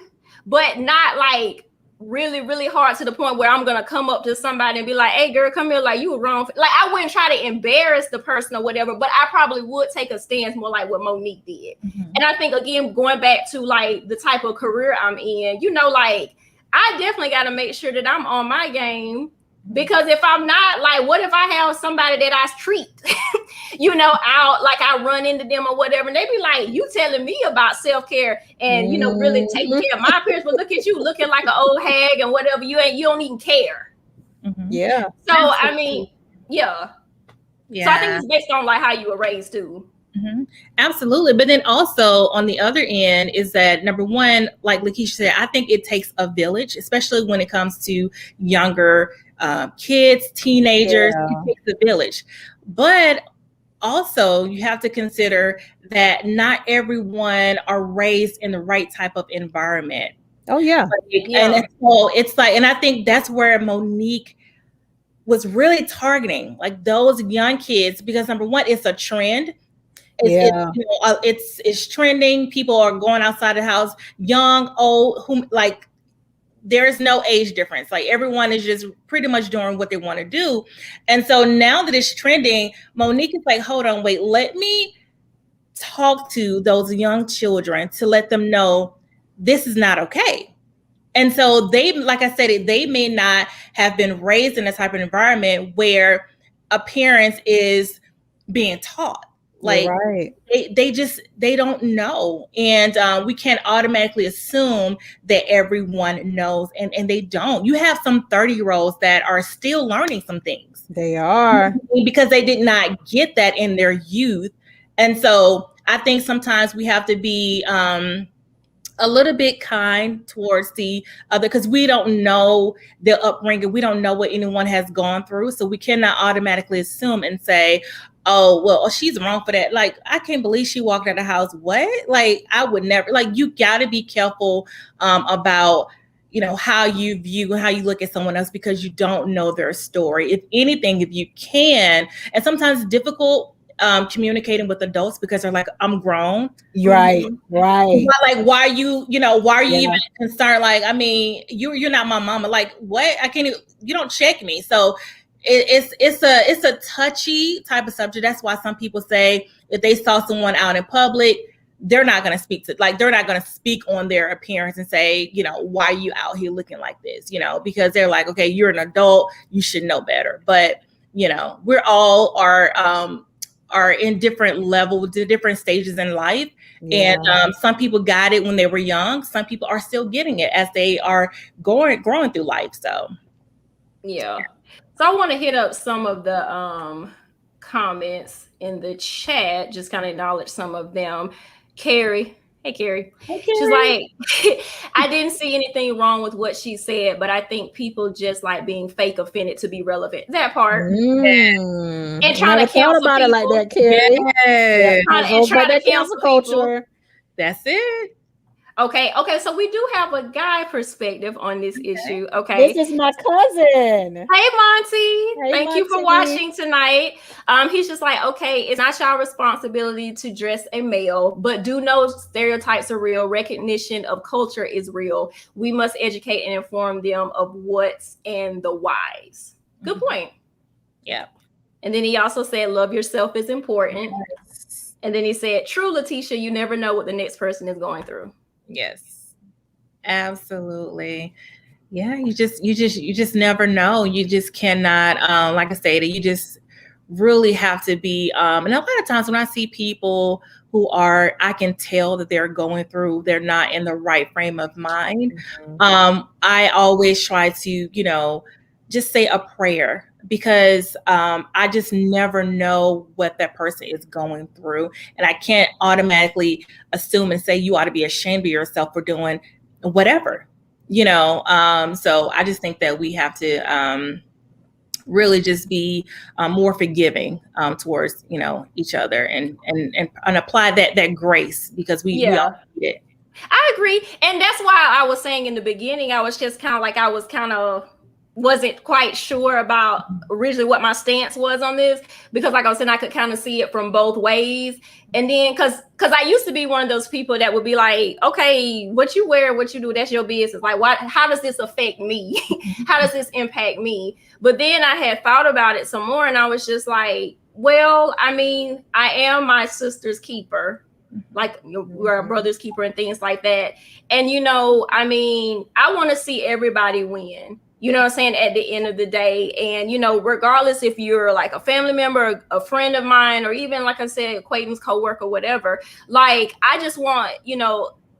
Speaker 1: but not like really, really hard to the point where I'm going to come up to somebody and be like, hey girl, come here. Like you were wrong. Like I wouldn't try to embarrass the person or whatever, but I probably would take a stance more like what Monique did. And I think, again, going back to like the type of career I'm in, like I definitely got to make sure that I'm on my game, because if I'm not, like, what if I have somebody that I treat, out, like I run into them or whatever, and they be like, you telling me about self-care and, really taking care of my appearance, but look at you looking like an old hag and whatever, you don't even care.
Speaker 2: Yeah.
Speaker 1: So, I mean, yeah. So I think it's based on like how you were raised too.
Speaker 3: Absolutely. But then also on the other end is that, number one, like LaTeisha said, I think it takes a village, especially when it comes to younger kids, teenagers. It takes a village. But also you have to consider that not everyone are raised in the right type of environment.
Speaker 2: Oh yeah.
Speaker 3: And so it's like, and I think that's where Monique was really targeting, like those young kids, because number one, it's a trend. It's trending. People are going outside the house, young, old, there's no age difference. Like everyone is just pretty much doing what they want to do. And so now that it's trending, Monique is like, hold on, wait, let me talk to those young children to let them know this is not okay. And so they, like I said, they may not have been raised in a type of environment where appearance is being taught. Like,
Speaker 2: you're right.
Speaker 3: They don't know. And we can't automatically assume that everyone knows, and they don't. You have some 30-year-olds that are still learning some things.
Speaker 2: They are.
Speaker 3: Because they did not get that in their youth. And so I think sometimes we have to be a little bit kind towards the other, because we don't know the upbringing. We don't know what anyone has gone through. So we cannot automatically assume and say, oh, well, she's wrong for that. Like, I can't believe she walked out of the house. What? Like, I would never. Like, you got to be careful about, how you view and how you look at someone else, because you don't know their story. If anything, if you can, and sometimes it's difficult communicating with adults because they're like, I'm grown.
Speaker 2: Right. Right.
Speaker 3: But like, why are you even concerned? Like, I mean, you're not my mama. Like, what? I can't even, you don't check me. So it's a touchy type of subject. That's why some people say if they saw someone out in public, they're not going to speak on their appearance and say, why are you out here looking like this? Because they're like, okay, you're an adult, you should know better. But we're all are in different levels, different stages in life. Yeah. And some people got it when they were young. Some people are still getting it as they are growing through life. So,
Speaker 1: yeah. So I want to hit up some of the comments in the chat, just kind of acknowledge some of them. Carrie. Hey, Carrie.
Speaker 3: Hey, Carrie.
Speaker 1: She's like, I didn't see anything wrong with what she said, but I think people just like being fake offended to be relevant. That part. And trying to cancel
Speaker 2: about
Speaker 1: people.
Speaker 2: it like that, Carrie.
Speaker 3: Yeah.
Speaker 1: And trying to cancel culture.
Speaker 3: That's it.
Speaker 1: Okay, so we do have a guy perspective on this issue. Okay.
Speaker 2: This is my cousin.
Speaker 1: Hey, Monty. Thank you for watching tonight. He's just like, okay, it's not your responsibility to dress a male, but do know stereotypes are real. Recognition of culture is real. We must educate and inform them of what's and the whys. Good point.
Speaker 3: Yeah.
Speaker 1: And then he also said, love yourself is important. Yes. And then he said, true, LaTeisha, you never know what the next person is going through.
Speaker 3: Yes, absolutely. Yeah, you just never know. You just cannot, like I said, you just really have to be. And a lot of times when I see people who are, I can tell that they're going through, they're not in the right frame of mind. Mm-hmm. I always try to, just say a prayer, because I just never know what that person is going through. And I can't automatically assume and say you ought to be ashamed of yourself for doing whatever, so I just think that we have to really just be more forgiving towards, each other and apply that grace, because we all need it.
Speaker 1: I agree. And that's why I was saying in the beginning, I was just kind of like, wasn't quite sure about originally what my stance was on this, because like I was saying, I could kind of see it from both ways. And then because I used to be one of those people that would be like, okay, what you wear, what you do, that's your business. Like, how does this affect me? How does this impact me? But then I had thought about it some more, and I was just like, well, I mean, I am my sister's keeper, like we're a brother's keeper and things like that. And, I mean, I want to see everybody win. You know what I'm saying? At the end of the day. And, regardless if you're like a family member, a friend of mine, or even, like I said, acquaintance, coworker, whatever, like, I just want,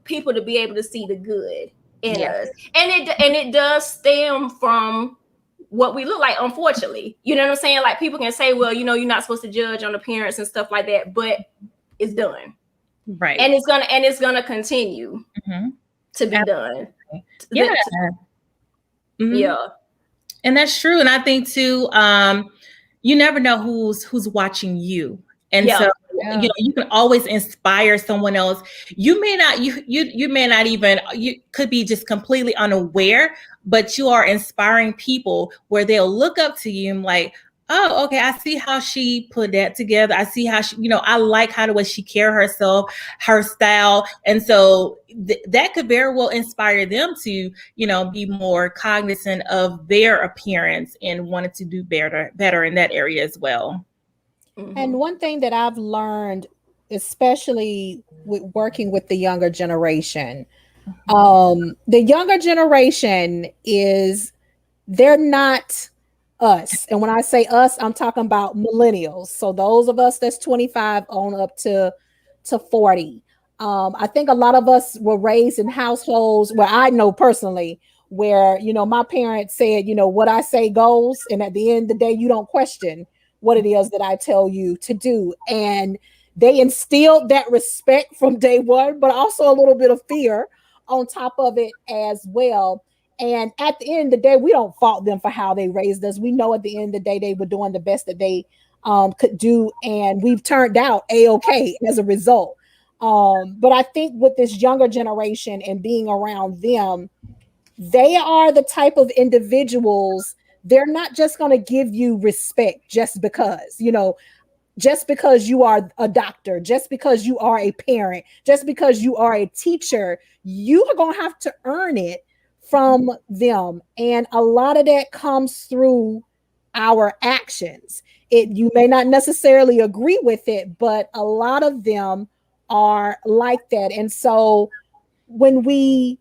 Speaker 1: people to be able to see the good in us. And it does stem from what we look like, unfortunately. You know what I'm saying? Like, people can say, well, you're not supposed to judge on appearance and stuff like that, but it's done.
Speaker 3: Right.
Speaker 1: And it's gonna continue to be done.
Speaker 3: Yeah. Mm-hmm.
Speaker 1: Yeah.
Speaker 3: And that's true. And I think too, you never know who's watching you. And so, you can always inspire someone else. You may not, you may not even, you could be just completely unaware, but you are inspiring people where they'll look up to you and like, oh, okay, I see how she put that together. I see how she, I like how the way she carry herself, her style. And so that could very well inspire them to, be more cognizant of their appearance and wanted to do better in that area as well.
Speaker 2: Mm-hmm. And one thing that I've learned, especially with working with the younger generation, the younger generation they're not us. And when I say us, I'm talking about millennials. So those of us that's 25 on up to 40. I think a lot of us were raised in households where I know personally where, my parents said, what I say goes. And at the end of the day, you don't question what it is that I tell you to do. And they instilled that respect from day one, but also a little bit of fear on top of it as well. And at the end of the day, we don't fault them for how they raised us. We know at the end of the day, they were doing the best that they could do. And we've turned out A-okay as a result. But I think with this younger generation and being around them, they are the type of individuals, they're not just going to give you respect just because, just because you are a doctor, just because you are a parent, just because you are a teacher, you are going to have to earn it from them. And a lot of that comes through our actions. You may not necessarily agree with it, but a lot of them are like that. And so when we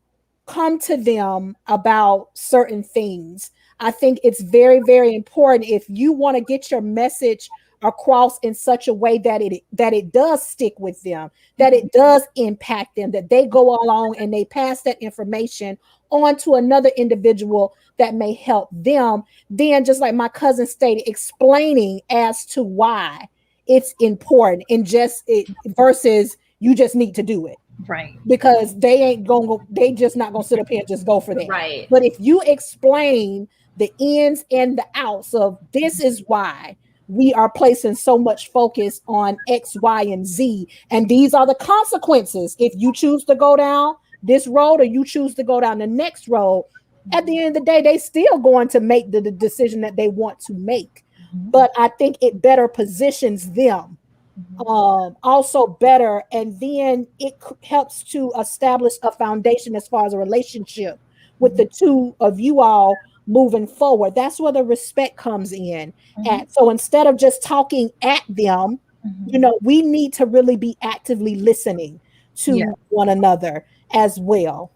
Speaker 2: come to them about certain things, I think it's very, very important if you want to get your message across in such a way that it does stick with them, that it does impact them, that they go along and they pass that information on to another individual that may help them. Then, just like my cousin stated, explaining as to why it's important and just it versus you just need to do it.
Speaker 3: Right.
Speaker 2: Because they just not gonna sit up here and just go for that.
Speaker 1: Right.
Speaker 2: But if you explain the ins and the outs of this is why we are placing so much focus on X, Y, and Z, and these are the consequences if you choose to go down this road or you choose to go down the next road. At the end of the day, they still going to make the decision that they want to make. But I think it better positions them also better, and then it helps to establish a foundation as far as a relationship with the two of you all moving forward. That's where the respect comes in. And so instead of just talking at them, we need to really be actively listening to one another as well.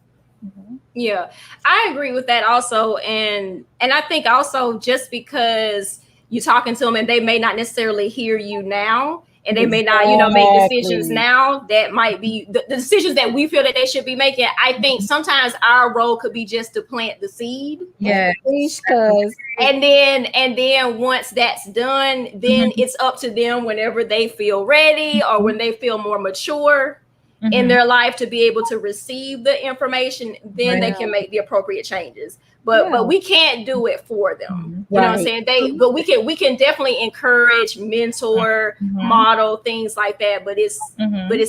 Speaker 1: Yeah, I agree with that also. And I think also just because you're talking to them and they may not necessarily hear you now, and they may not, make decisions now that might be the decisions that we feel that they should be making. I think sometimes our role could be just to plant the seed.
Speaker 3: Yeah.
Speaker 1: And then once that's done, then it's up to them whenever they feel ready or when they feel more mature in their life to be able to receive the information, then they can make the appropriate changes. But we can't do it for them. You know what I'm saying? But we can definitely encourage, mentor, model, things like that. But it's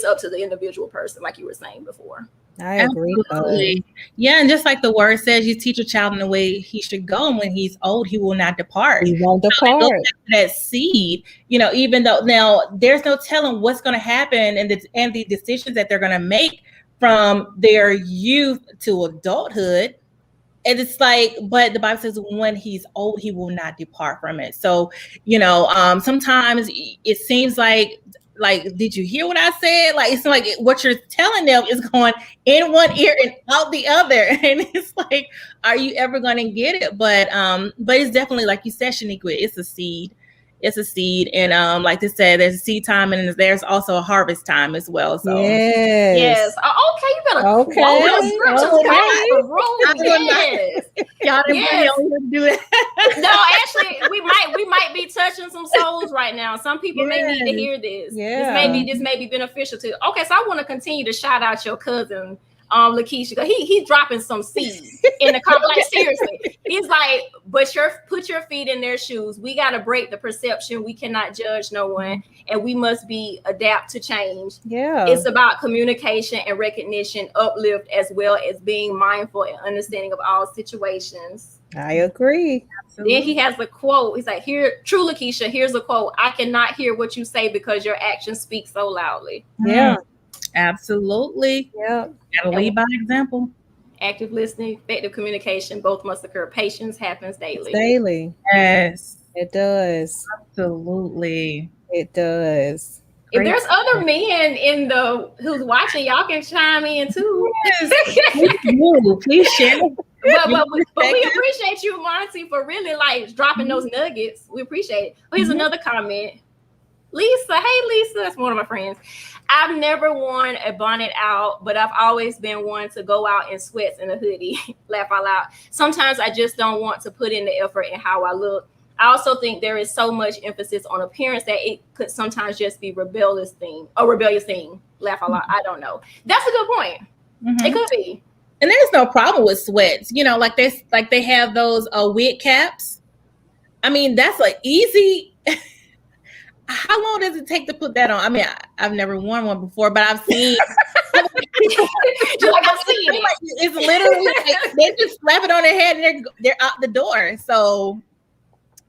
Speaker 1: up to the individual person, like you were saying before.
Speaker 2: I agree.
Speaker 3: Absolutely. Yeah, and just like the word says, you teach a child in the way he should go, and when he's old, he will not depart.
Speaker 2: He won't depart.
Speaker 3: That seed, even though now there's no telling what's going to happen and the decisions that they're going to make from their youth to adulthood. And it's like, but the Bible says when he's old, he will not depart from it. So, sometimes it seems like, did you hear what I said? Like, it's like what you're telling them is going in one ear and out the other. And it's like, are you ever going to get it? But it's definitely, like you said, Shnequia, it's a seed. It's a seed. And like they said, there's a seed time and there's also a harvest time as well. So
Speaker 1: yes. Okay, you better
Speaker 2: okay.
Speaker 1: Yes.
Speaker 3: Y'all didn't do it.
Speaker 1: No, actually, we might be touching some souls right now. Some people may need to hear this.
Speaker 2: Yeah.
Speaker 1: This may be beneficial to. Okay, so I want to continue to shout out your cousin, LaTeisha. He's dropping some seeds in the comment. Like, seriously, he's like, but put your feet in their shoes. We got to break the perception. We cannot judge no one, and we must be adapt to change.
Speaker 2: Yeah,
Speaker 1: it's about communication and recognition, uplift, as well as being mindful and understanding of all situations.
Speaker 2: I agree.
Speaker 1: Absolutely. Then he has a quote. He's like, "Here, true LaTeisha. Here's a quote. I cannot hear what you say because your actions speak so loudly."
Speaker 2: Yeah.
Speaker 3: Absolutely.
Speaker 2: Yeah.
Speaker 3: Gotta lead by example.
Speaker 1: Active listening, effective communication, both must occur. Patience happens daily.
Speaker 3: Yes.
Speaker 2: It does.
Speaker 3: Absolutely.
Speaker 2: It does.
Speaker 1: If there's other men who's watching, y'all can chime in too.
Speaker 3: Yes. Please share.
Speaker 1: But we appreciate you, Monty, for really like dropping those nuggets. We appreciate it. Oh, here's another comment. Lisa, hey Lisa, that's one of my friends. I've never worn a bonnet out, but I've always been one to go out in sweats and a hoodie. Laugh out loud. Sometimes I just don't want to put in the effort in how I look. I also think there is so much emphasis on appearance that it could sometimes just be rebellious thing. Laugh out loud. I don't know. That's a good point. It could be.
Speaker 3: And there's no problem with sweats. You know, like they have those wig caps. I mean, that's an easy. How long does it take to put that on? I mean, I've never worn one before, but I've seen.
Speaker 1: I've seen it.
Speaker 3: It's literally like they just slap it on their head and they're out the door. So,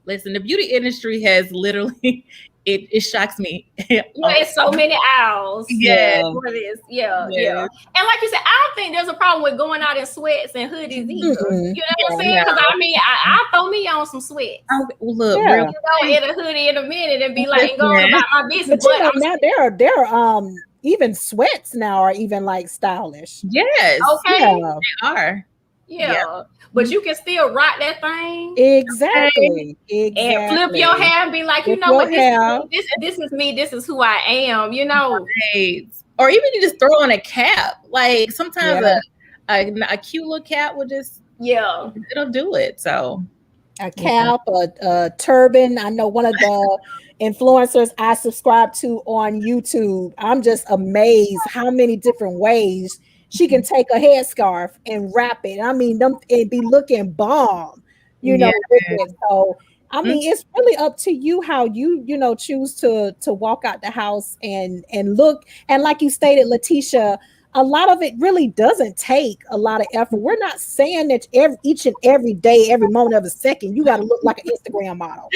Speaker 3: listen, the beauty industry has literally it shocks me.
Speaker 1: It's so many aisles. For this. Yeah. And like you said, I don't think there's a problem with going out in sweats and hoodies either. You know what I'm saying? Because I mean, I throw me on some sweats.
Speaker 3: Oh, look,
Speaker 1: real in a hoodie in a minute and be like, going about my business.
Speaker 2: But now there are even sweats now are even like stylish.
Speaker 3: Yes.
Speaker 1: Okay.
Speaker 3: They are.
Speaker 1: Yeah. But you can still rock that thing.
Speaker 2: Exactly.
Speaker 1: And flip your hair and be like, you know what, this is me, this is who I am, you know.
Speaker 3: Right. Or even you just throw on a cap. Like sometimes a cute little cap will just it'll do it. So
Speaker 2: a cap, a turban. I know one of the influencers I subscribe to on YouTube. I'm just amazed how many different ways she can take a headscarf and wrap it. I mean, it'd be looking bomb, with it. So, I mean, it's really up to you how you choose to walk out the house and look. And like you stated, LaTeisha, a lot of it really doesn't take a lot of effort. We're not saying that each and every day, every moment of a second, you got to look like an Instagram model.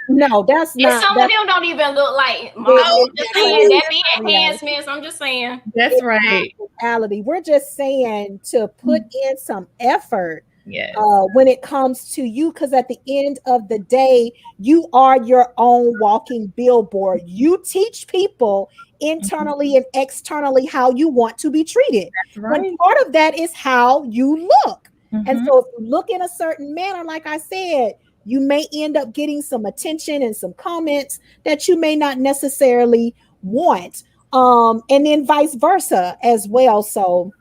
Speaker 2: No, that's not.
Speaker 1: And some of them don't even look like models. Just saying that be enhancements. I'm just saying.
Speaker 3: That's right.
Speaker 2: Reality. We're just saying to put in some effort.
Speaker 3: Yes.
Speaker 2: When it comes to you, because at the end of the day, you are your own walking billboard. You teach people internally and externally how you want to be treated. That's right. When part of that is how you look. And so if you look in a certain manner, like I said, you may end up getting some attention and some comments that you may not necessarily want. And then vice versa as well. So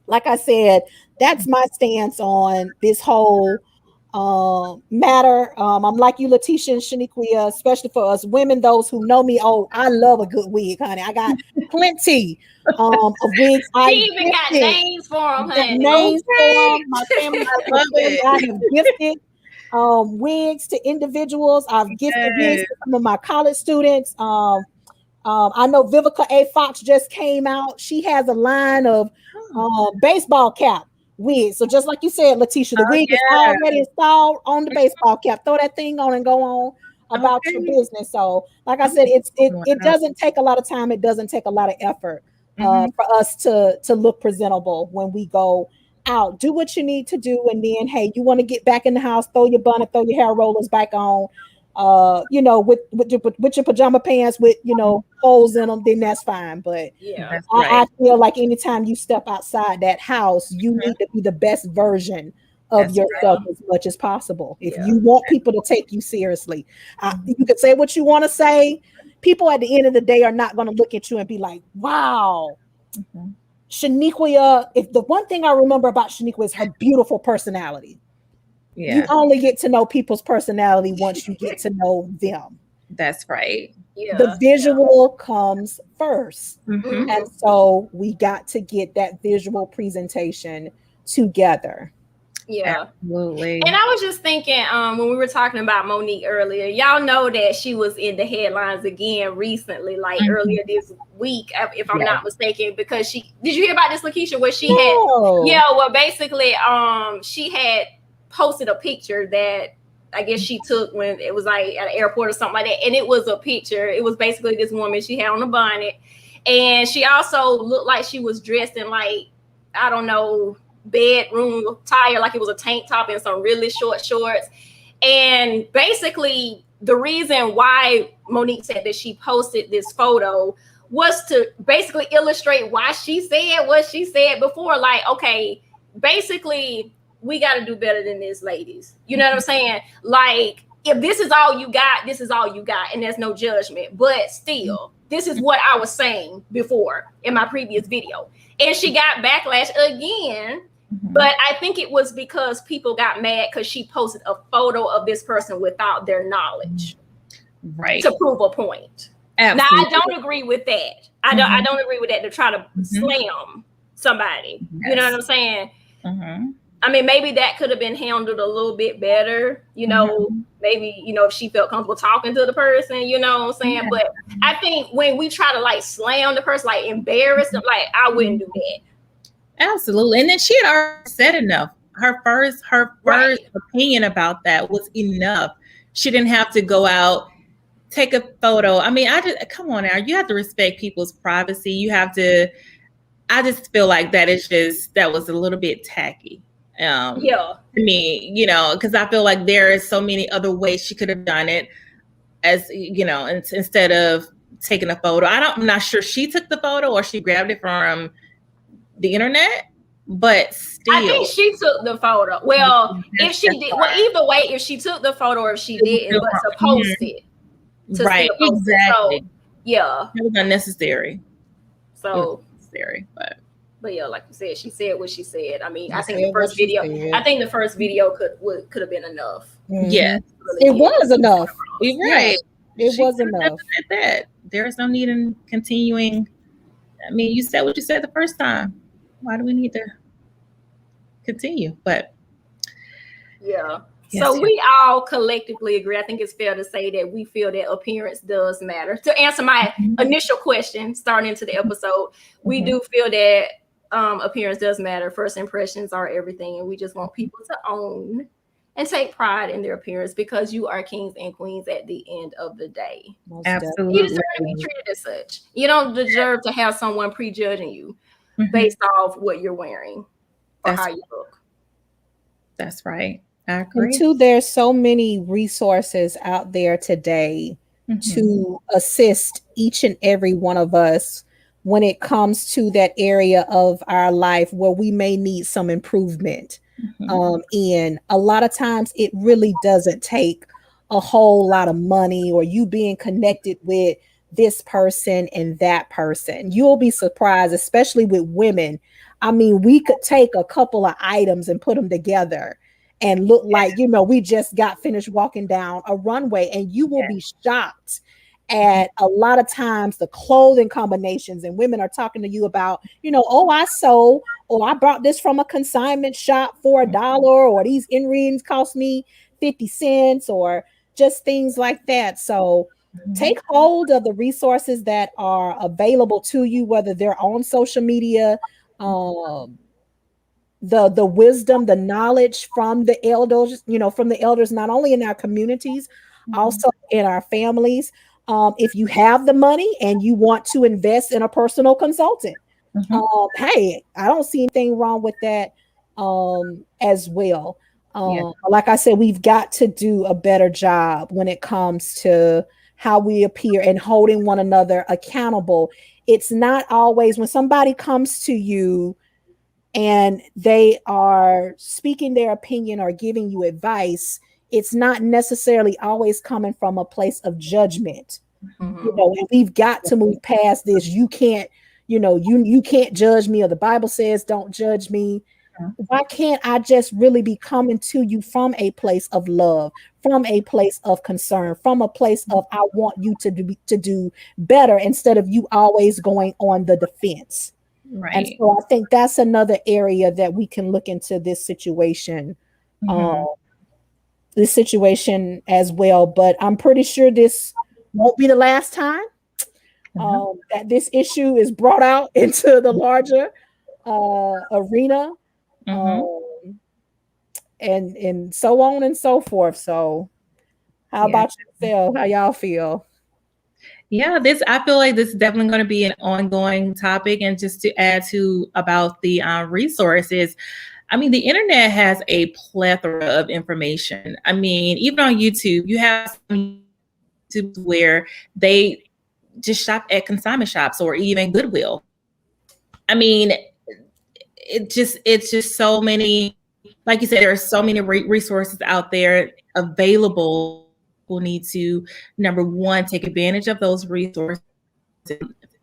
Speaker 2: like I said, that's my stance on this whole matter. I'm like you, LaTeisha and Shnequia, especially for us women, those who know me. Oh, I love a good wig, honey. I got plenty of wigs.
Speaker 1: She even got names for them, honey.
Speaker 2: Names for them. My family, I have gifted wigs to individuals. I've gifted wigs to some of my college students. I know Vivica A. Fox just came out. She has a line of baseball cap wig. So just like you said, LaTeisha, the wig is already installed on the baseball cap. Throw that thing on and go on about your business. So like I said, it doesn't take a lot of time. It doesn't take a lot of effort for us to look presentable when we go out. Do what you need to do, and then hey, you want to get back in the house, throw your bonnet, throw your hair rollers back on. With your pajama pants with holes in them, then that's fine. But I feel like anytime you step outside that house, you need to be the best version of yourself as much as possible. If you want people to take you seriously, you can say what you want to say. People at the end of the day are not going to look at you and be like, "Wow, Shnequia." If the one thing I remember about Shnequia is her beautiful personality. Yeah. You only get to know people's personality once you get to know them.
Speaker 3: That's right.
Speaker 2: Yeah. The visual comes first. And so we got to get that visual presentation together.
Speaker 1: Yeah.
Speaker 3: Absolutely.
Speaker 1: And I was just thinking, when we were talking about Monique earlier, y'all know that she was in the headlines again recently, like earlier this week, if I'm not mistaken, because did you hear about this, LaTeisha, where she had, basically, she had posted a picture that I guess she took when it was like at an airport or something like that. And it was a picture. It was basically this woman she had on a bonnet. And she also looked like she was dressed in like, I don't know, bedroom attire, like it was a tank top and some really short shorts. And basically the reason why Monique said that she posted this photo was to basically illustrate why she said what she said before. Like, okay, basically we got to do better than this, ladies. You know what I'm saying? Like, if this is all you got, this is all you got, and there's no judgment. But still, this is what I was saying before in my previous video. And she got backlash again. But I think it was because people got mad because she posted a photo of this person without their knowledge,
Speaker 3: right,
Speaker 1: to prove a point. Absolutely. Now, I don't agree with that. I don't agree with that, to try to slam somebody. Yes. You know what I'm saying? I mean, maybe that could have been handled a little bit better. You know, maybe, you know, if she felt comfortable talking to the person, you know what I'm saying? But I think when we try to like slam the person, like embarrass them, like I wouldn't do that.
Speaker 3: Absolutely. And then she had already said enough. Her first opinion about that was enough. She didn't have to go out, take a photo. I mean, come on now. You have to respect people's privacy. You have to, I just feel like that was a little bit tacky. I mean, you know, because I feel like there are so many other ways she could have done it, as, you know, instead of taking a photo. I'm not sure she took the photo or she grabbed it from the internet, but still,
Speaker 1: I think she took the photo. Well, if she did, well, either way, if she took the photo or if she didn't, but to post it,
Speaker 3: right? Exactly.
Speaker 1: So, yeah,
Speaker 3: it was unnecessary.
Speaker 1: So
Speaker 3: necessary, but
Speaker 1: yeah, like you said, she said what she said. I mean, I think the first video could have been enough.
Speaker 3: Yes,
Speaker 2: it was enough.
Speaker 3: Right,
Speaker 2: it was enough.
Speaker 3: That there's no need in continuing. I mean, you said what you said the first time. Why do we need to continue? But
Speaker 1: yeah. So we all collectively agree. I think it's fair to say that we feel that appearance does matter. To answer my initial question, starting into the episode, we do feel that appearance does matter. First impressions are everything, and we just want people to own and take pride in their appearance, because you are kings and queens at the end of the day.
Speaker 3: Absolutely.
Speaker 1: You deserve to be treated as such. You don't deserve to have someone prejudging you based off what you're wearing or how you look.
Speaker 3: That's right. I agree.
Speaker 2: And two, there's so many resources out there today to assist each and every one of us when it comes to that area of our life where we may need some improvement. And a lot of times it really doesn't take a whole lot of money or you being connected with this person and that person. You'll be surprised, especially with women. I mean, we could take a couple of items and put them together and look like, you know, we just got finished walking down a runway, and you will be shocked at a lot of times the clothing combinations. And women are talking to you about, you know, oh, I sold, or I brought this from a consignment shop for $1, or these earrings cost me 50 cents, or just things like that. So take hold of the resources that are available to you, whether they're on social media, the wisdom, the knowledge from the elders, you know, from the elders, not only in our communities, also in our families. If you have the money and you want to invest in a personal consultant, hey, I don't see anything wrong with that as well. Like I said, we've got to do a better job when it comes to how we appear and holding one another accountable. It's not always when somebody comes to you and they are speaking their opinion or giving you advice, it's not necessarily always coming from a place of judgment. You know, and we've got to move past this. You can't, you know, you can't judge me, or the Bible says don't judge me. Why can't I just really be coming to you from a place of love, from a place of concern, from a place of I want you to do better, instead of you always going on the defense.
Speaker 3: Right.
Speaker 2: And so I think that's another area that we can look into this situation as well. But I'm pretty sure this won't be the last time that this issue is brought out into the larger arena, and so on and so forth. So how about yourself? How y'all feel?
Speaker 3: Yeah, I feel like this is definitely going to be an ongoing topic. And just to add to about the resources, I mean, the internet has a plethora of information. I mean, even on YouTube, you have some YouTube where they just shop at consignment shops or even Goodwill. I mean, it's just so many like you said, there are so many resources out there available. We'll need to, number one, take advantage of those resources,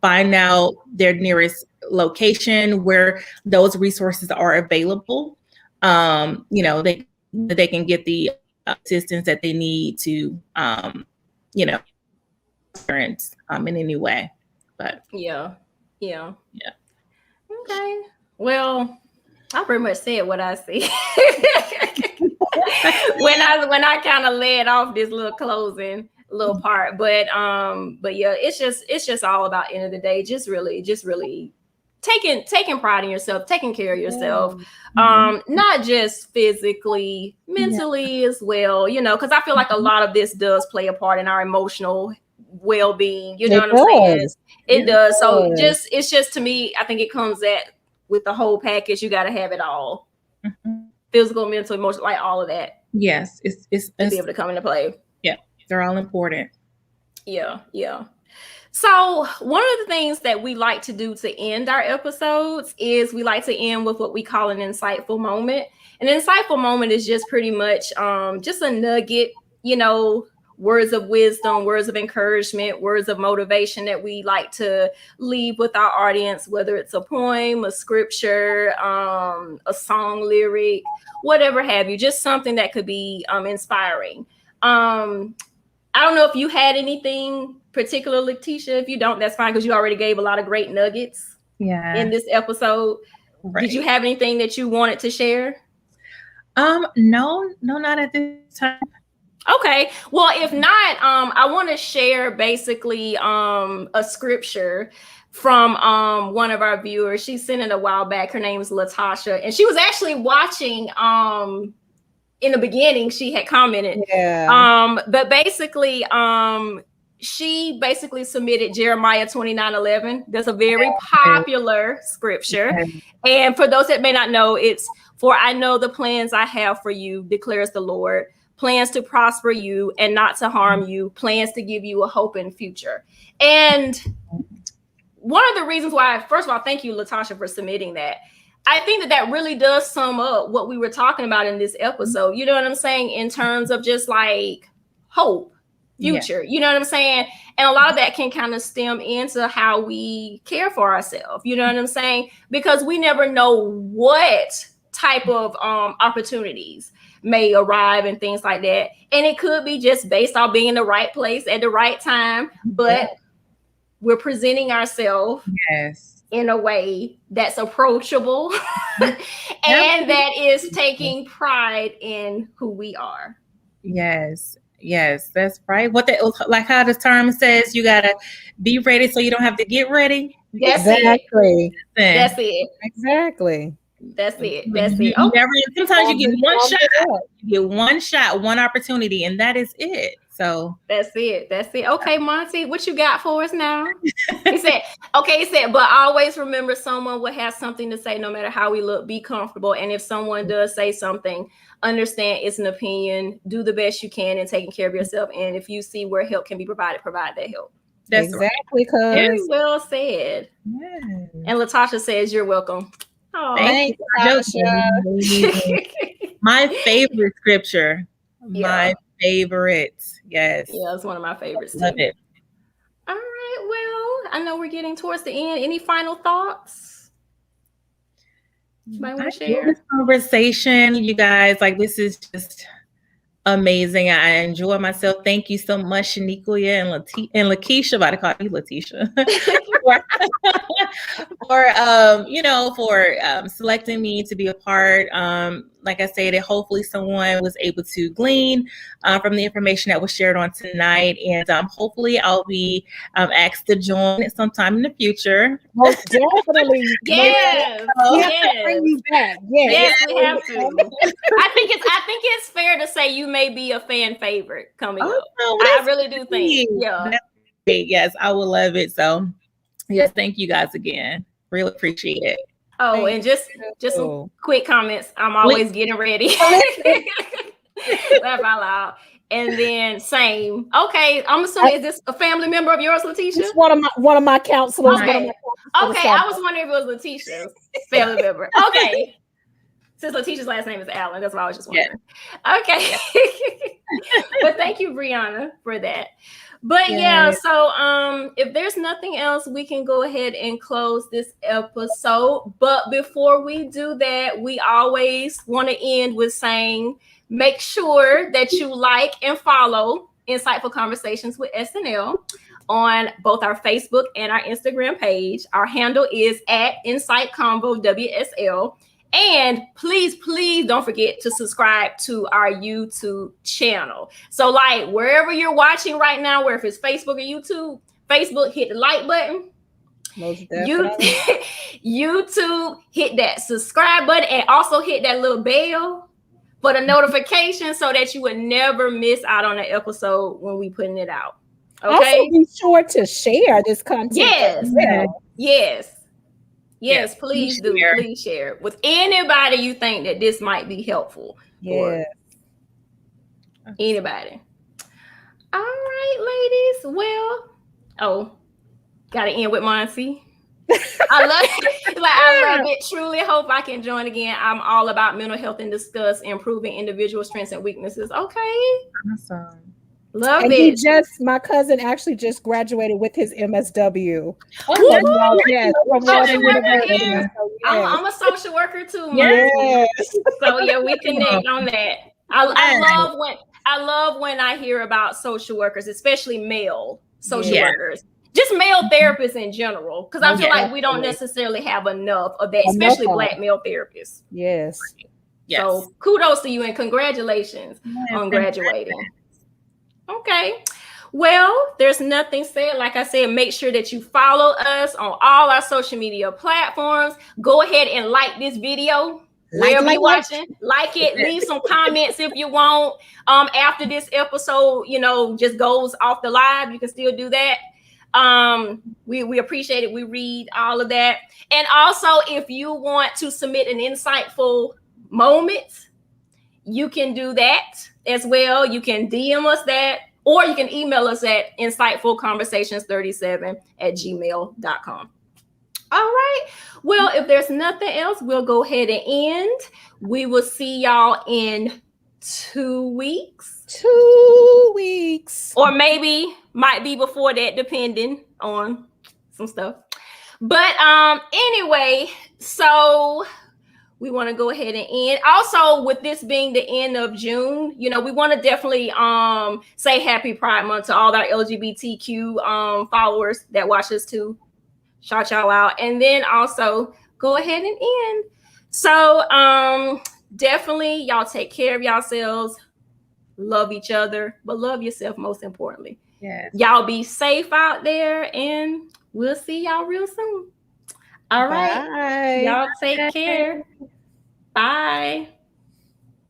Speaker 3: find out their nearest location where those resources are available. They can get the assistance that they need to, parents in any way. But
Speaker 1: yeah. Okay. Well, I pretty much said what I see. when I kind of led off this little closing little part, but yeah, it's just all about, end of the day, just really taking pride in yourself, taking care of yourself, not just physically, mentally as well, because I feel like a lot of this does play a part in our emotional well-being. You know what I'm saying? It does. So it's just, to me, I think it comes with the whole package. You got to have it all. Physical, mental, emotional, like all of that.
Speaker 3: Yes, it's
Speaker 1: to be able to come into play.
Speaker 3: Yeah, they're all important.
Speaker 1: Yeah. So one of the things that we like to do to end our episodes is we like to end with what we call an insightful moment. An insightful moment is just pretty much just a nugget, words of wisdom, words of encouragement, words of motivation that we like to leave with our audience, whether it's a poem, a scripture, a song lyric, whatever have you, just something that could be inspiring. I don't know if you had anything particular, LaTeisha. If you don't, that's fine, because you already gave a lot of great nuggets in this episode. Right. Did you have anything that you wanted to share?
Speaker 3: No, not at this time.
Speaker 1: Okay. Well, if not, I want to share basically a scripture from one of our viewers. She sent it a while back. Her name is LaTeisha, and she was actually watching in the beginning. She had commented. Yeah. But basically, she basically submitted Jeremiah 29:11. That's a very popular scripture. And for those that may not know, it's, "For I know the plans I have for you, declares the Lord. Plans to prosper you and not to harm you, plans to give you a hope and future." And one of the reasons why, first of all, thank you, LaTeisha, for submitting that. I think that really does sum up what we were talking about in this episode. You know what I'm saying? In terms of just like hope, future, you know what I'm saying? And a lot of that can kind of stem into how we care for ourselves. You know what I'm saying? Because we never know what type of opportunities may arrive and things like that. And it could be just based on being in the right place at the right time, but we're presenting ourselves in a way that's approachable and that is taking pride in who we are.
Speaker 3: Yes, that's right. Like how the term says, you gotta be ready so you don't have to get ready.
Speaker 2: Exactly.
Speaker 1: That's it.
Speaker 2: Exactly.
Speaker 1: That's it.
Speaker 3: Sometimes you get one shot. You get one shot, one opportunity, and that is it. So
Speaker 1: that's it. Okay, Monty, what you got for us now? He said, but always remember, someone will have something to say no matter how we look. Be comfortable. And if someone does say something, understand it's an opinion. Do the best you can in taking care of yourself. And if you see where help can be provided, provide that help.
Speaker 2: That's exactly.
Speaker 1: Right. Very well said. Yes. And LaTeisha says, "You're welcome." Oh,
Speaker 2: thank you.
Speaker 3: My favorite scripture. My favorite. Yes.
Speaker 1: Yeah, it's one of my favorites.
Speaker 3: Love it.
Speaker 1: All right. Well, I know we're getting towards the end. Any final thoughts? Might want to share
Speaker 3: this conversation, you guys. Like, this is just amazing. I enjoy myself. Thank you so much, Shnequia and LaKeisha. About to call you LaTeisha. for selecting me to be a part. Like I said, hopefully someone was able to glean from the information that was shared on tonight, and hopefully I'll be asked to join at some time in the future.
Speaker 2: Most definitely.
Speaker 1: Yes.
Speaker 2: We have to bring you back.
Speaker 1: Yes, we have to. I think it's fair to say you may be a fan favorite coming up. I really do think. Yeah.
Speaker 3: Yes, I will love it. So, yes, thank you guys again. Really appreciate it.
Speaker 1: Oh, and just some quick comments. I'm always getting ready. Laugh out loud. And then same. Okay, I'm assuming is this a family member of yours, LaTeisha?
Speaker 2: It's one of my counselors.
Speaker 1: Okay, I was wondering if it was LaTeisha's family member. Okay. Since LaTeisha's last name is Allen, that's why I was just wondering. Yeah. Okay. But thank you, Brianna, for that. But so if there's nothing else, we can go ahead and close this episode. But before we do that, we always want to end with saying, make sure that you like and follow Insightful Conversations with SNL on both our Facebook and our Instagram page. Our handle is at Insight Convo WSL. And please don't forget to subscribe to our YouTube channel. So like wherever you're watching right now, where if it's Facebook or YouTube, Facebook, hit the like button. YouTube, hit that subscribe button and also hit that little bell for the notification so that you would never miss out on an episode when we putting it out. Okay.
Speaker 2: Also be sure to share this content.
Speaker 1: Yes, please do. Please share with anybody you think that this might be helpful.
Speaker 2: Yeah.
Speaker 1: Anybody. All right, ladies. Well, gotta end with Auntie. I love it. I love it. Truly hope I can join again. I'm all about mental health and discuss improving individual strengths and weaknesses. Okay.
Speaker 3: Awesome.
Speaker 1: Love
Speaker 2: and
Speaker 1: it.
Speaker 2: My cousin actually just graduated with his MSW.
Speaker 1: I'm a social worker too.
Speaker 2: Yes.
Speaker 1: So we connect on that. I love when I hear about social workers, especially male social workers, just male therapists in general, because I feel like we don't necessarily have enough of that, especially Black male therapists.
Speaker 2: Yes.
Speaker 1: So kudos to you and congratulations on graduating. Okay. Well, there's nothing said. Like I said, make sure that you follow us on all our social media platforms. Go ahead and like this video. Wherever you're watching, like it, leave some comments if you want. After this episode, just goes off the live, you can still do that. We appreciate it. We read all of that. And also, if you want to submit an insightful moment, you can do that as well. You can DM us that, or you can email us at insightfulconversations37@gmail.com. All right. Well, if there's nothing else, we'll go ahead and end. We will see y'all in 2 weeks.
Speaker 2: 2 weeks.
Speaker 1: Or might be before that, depending on some stuff. But anyway, so we want to go ahead and end. Also, with this being the end of June, we want to definitely say Happy Pride Month to all our LGBTQ followers that watch us too. Shout y'all out. And then also go ahead and end. So definitely y'all take care of yourselves. Love each other, but love yourself most importantly.
Speaker 3: Yes.
Speaker 1: Y'all be safe out there, and we'll see y'all real soon. All right.
Speaker 2: Bye.
Speaker 1: Y'all take care. Bye.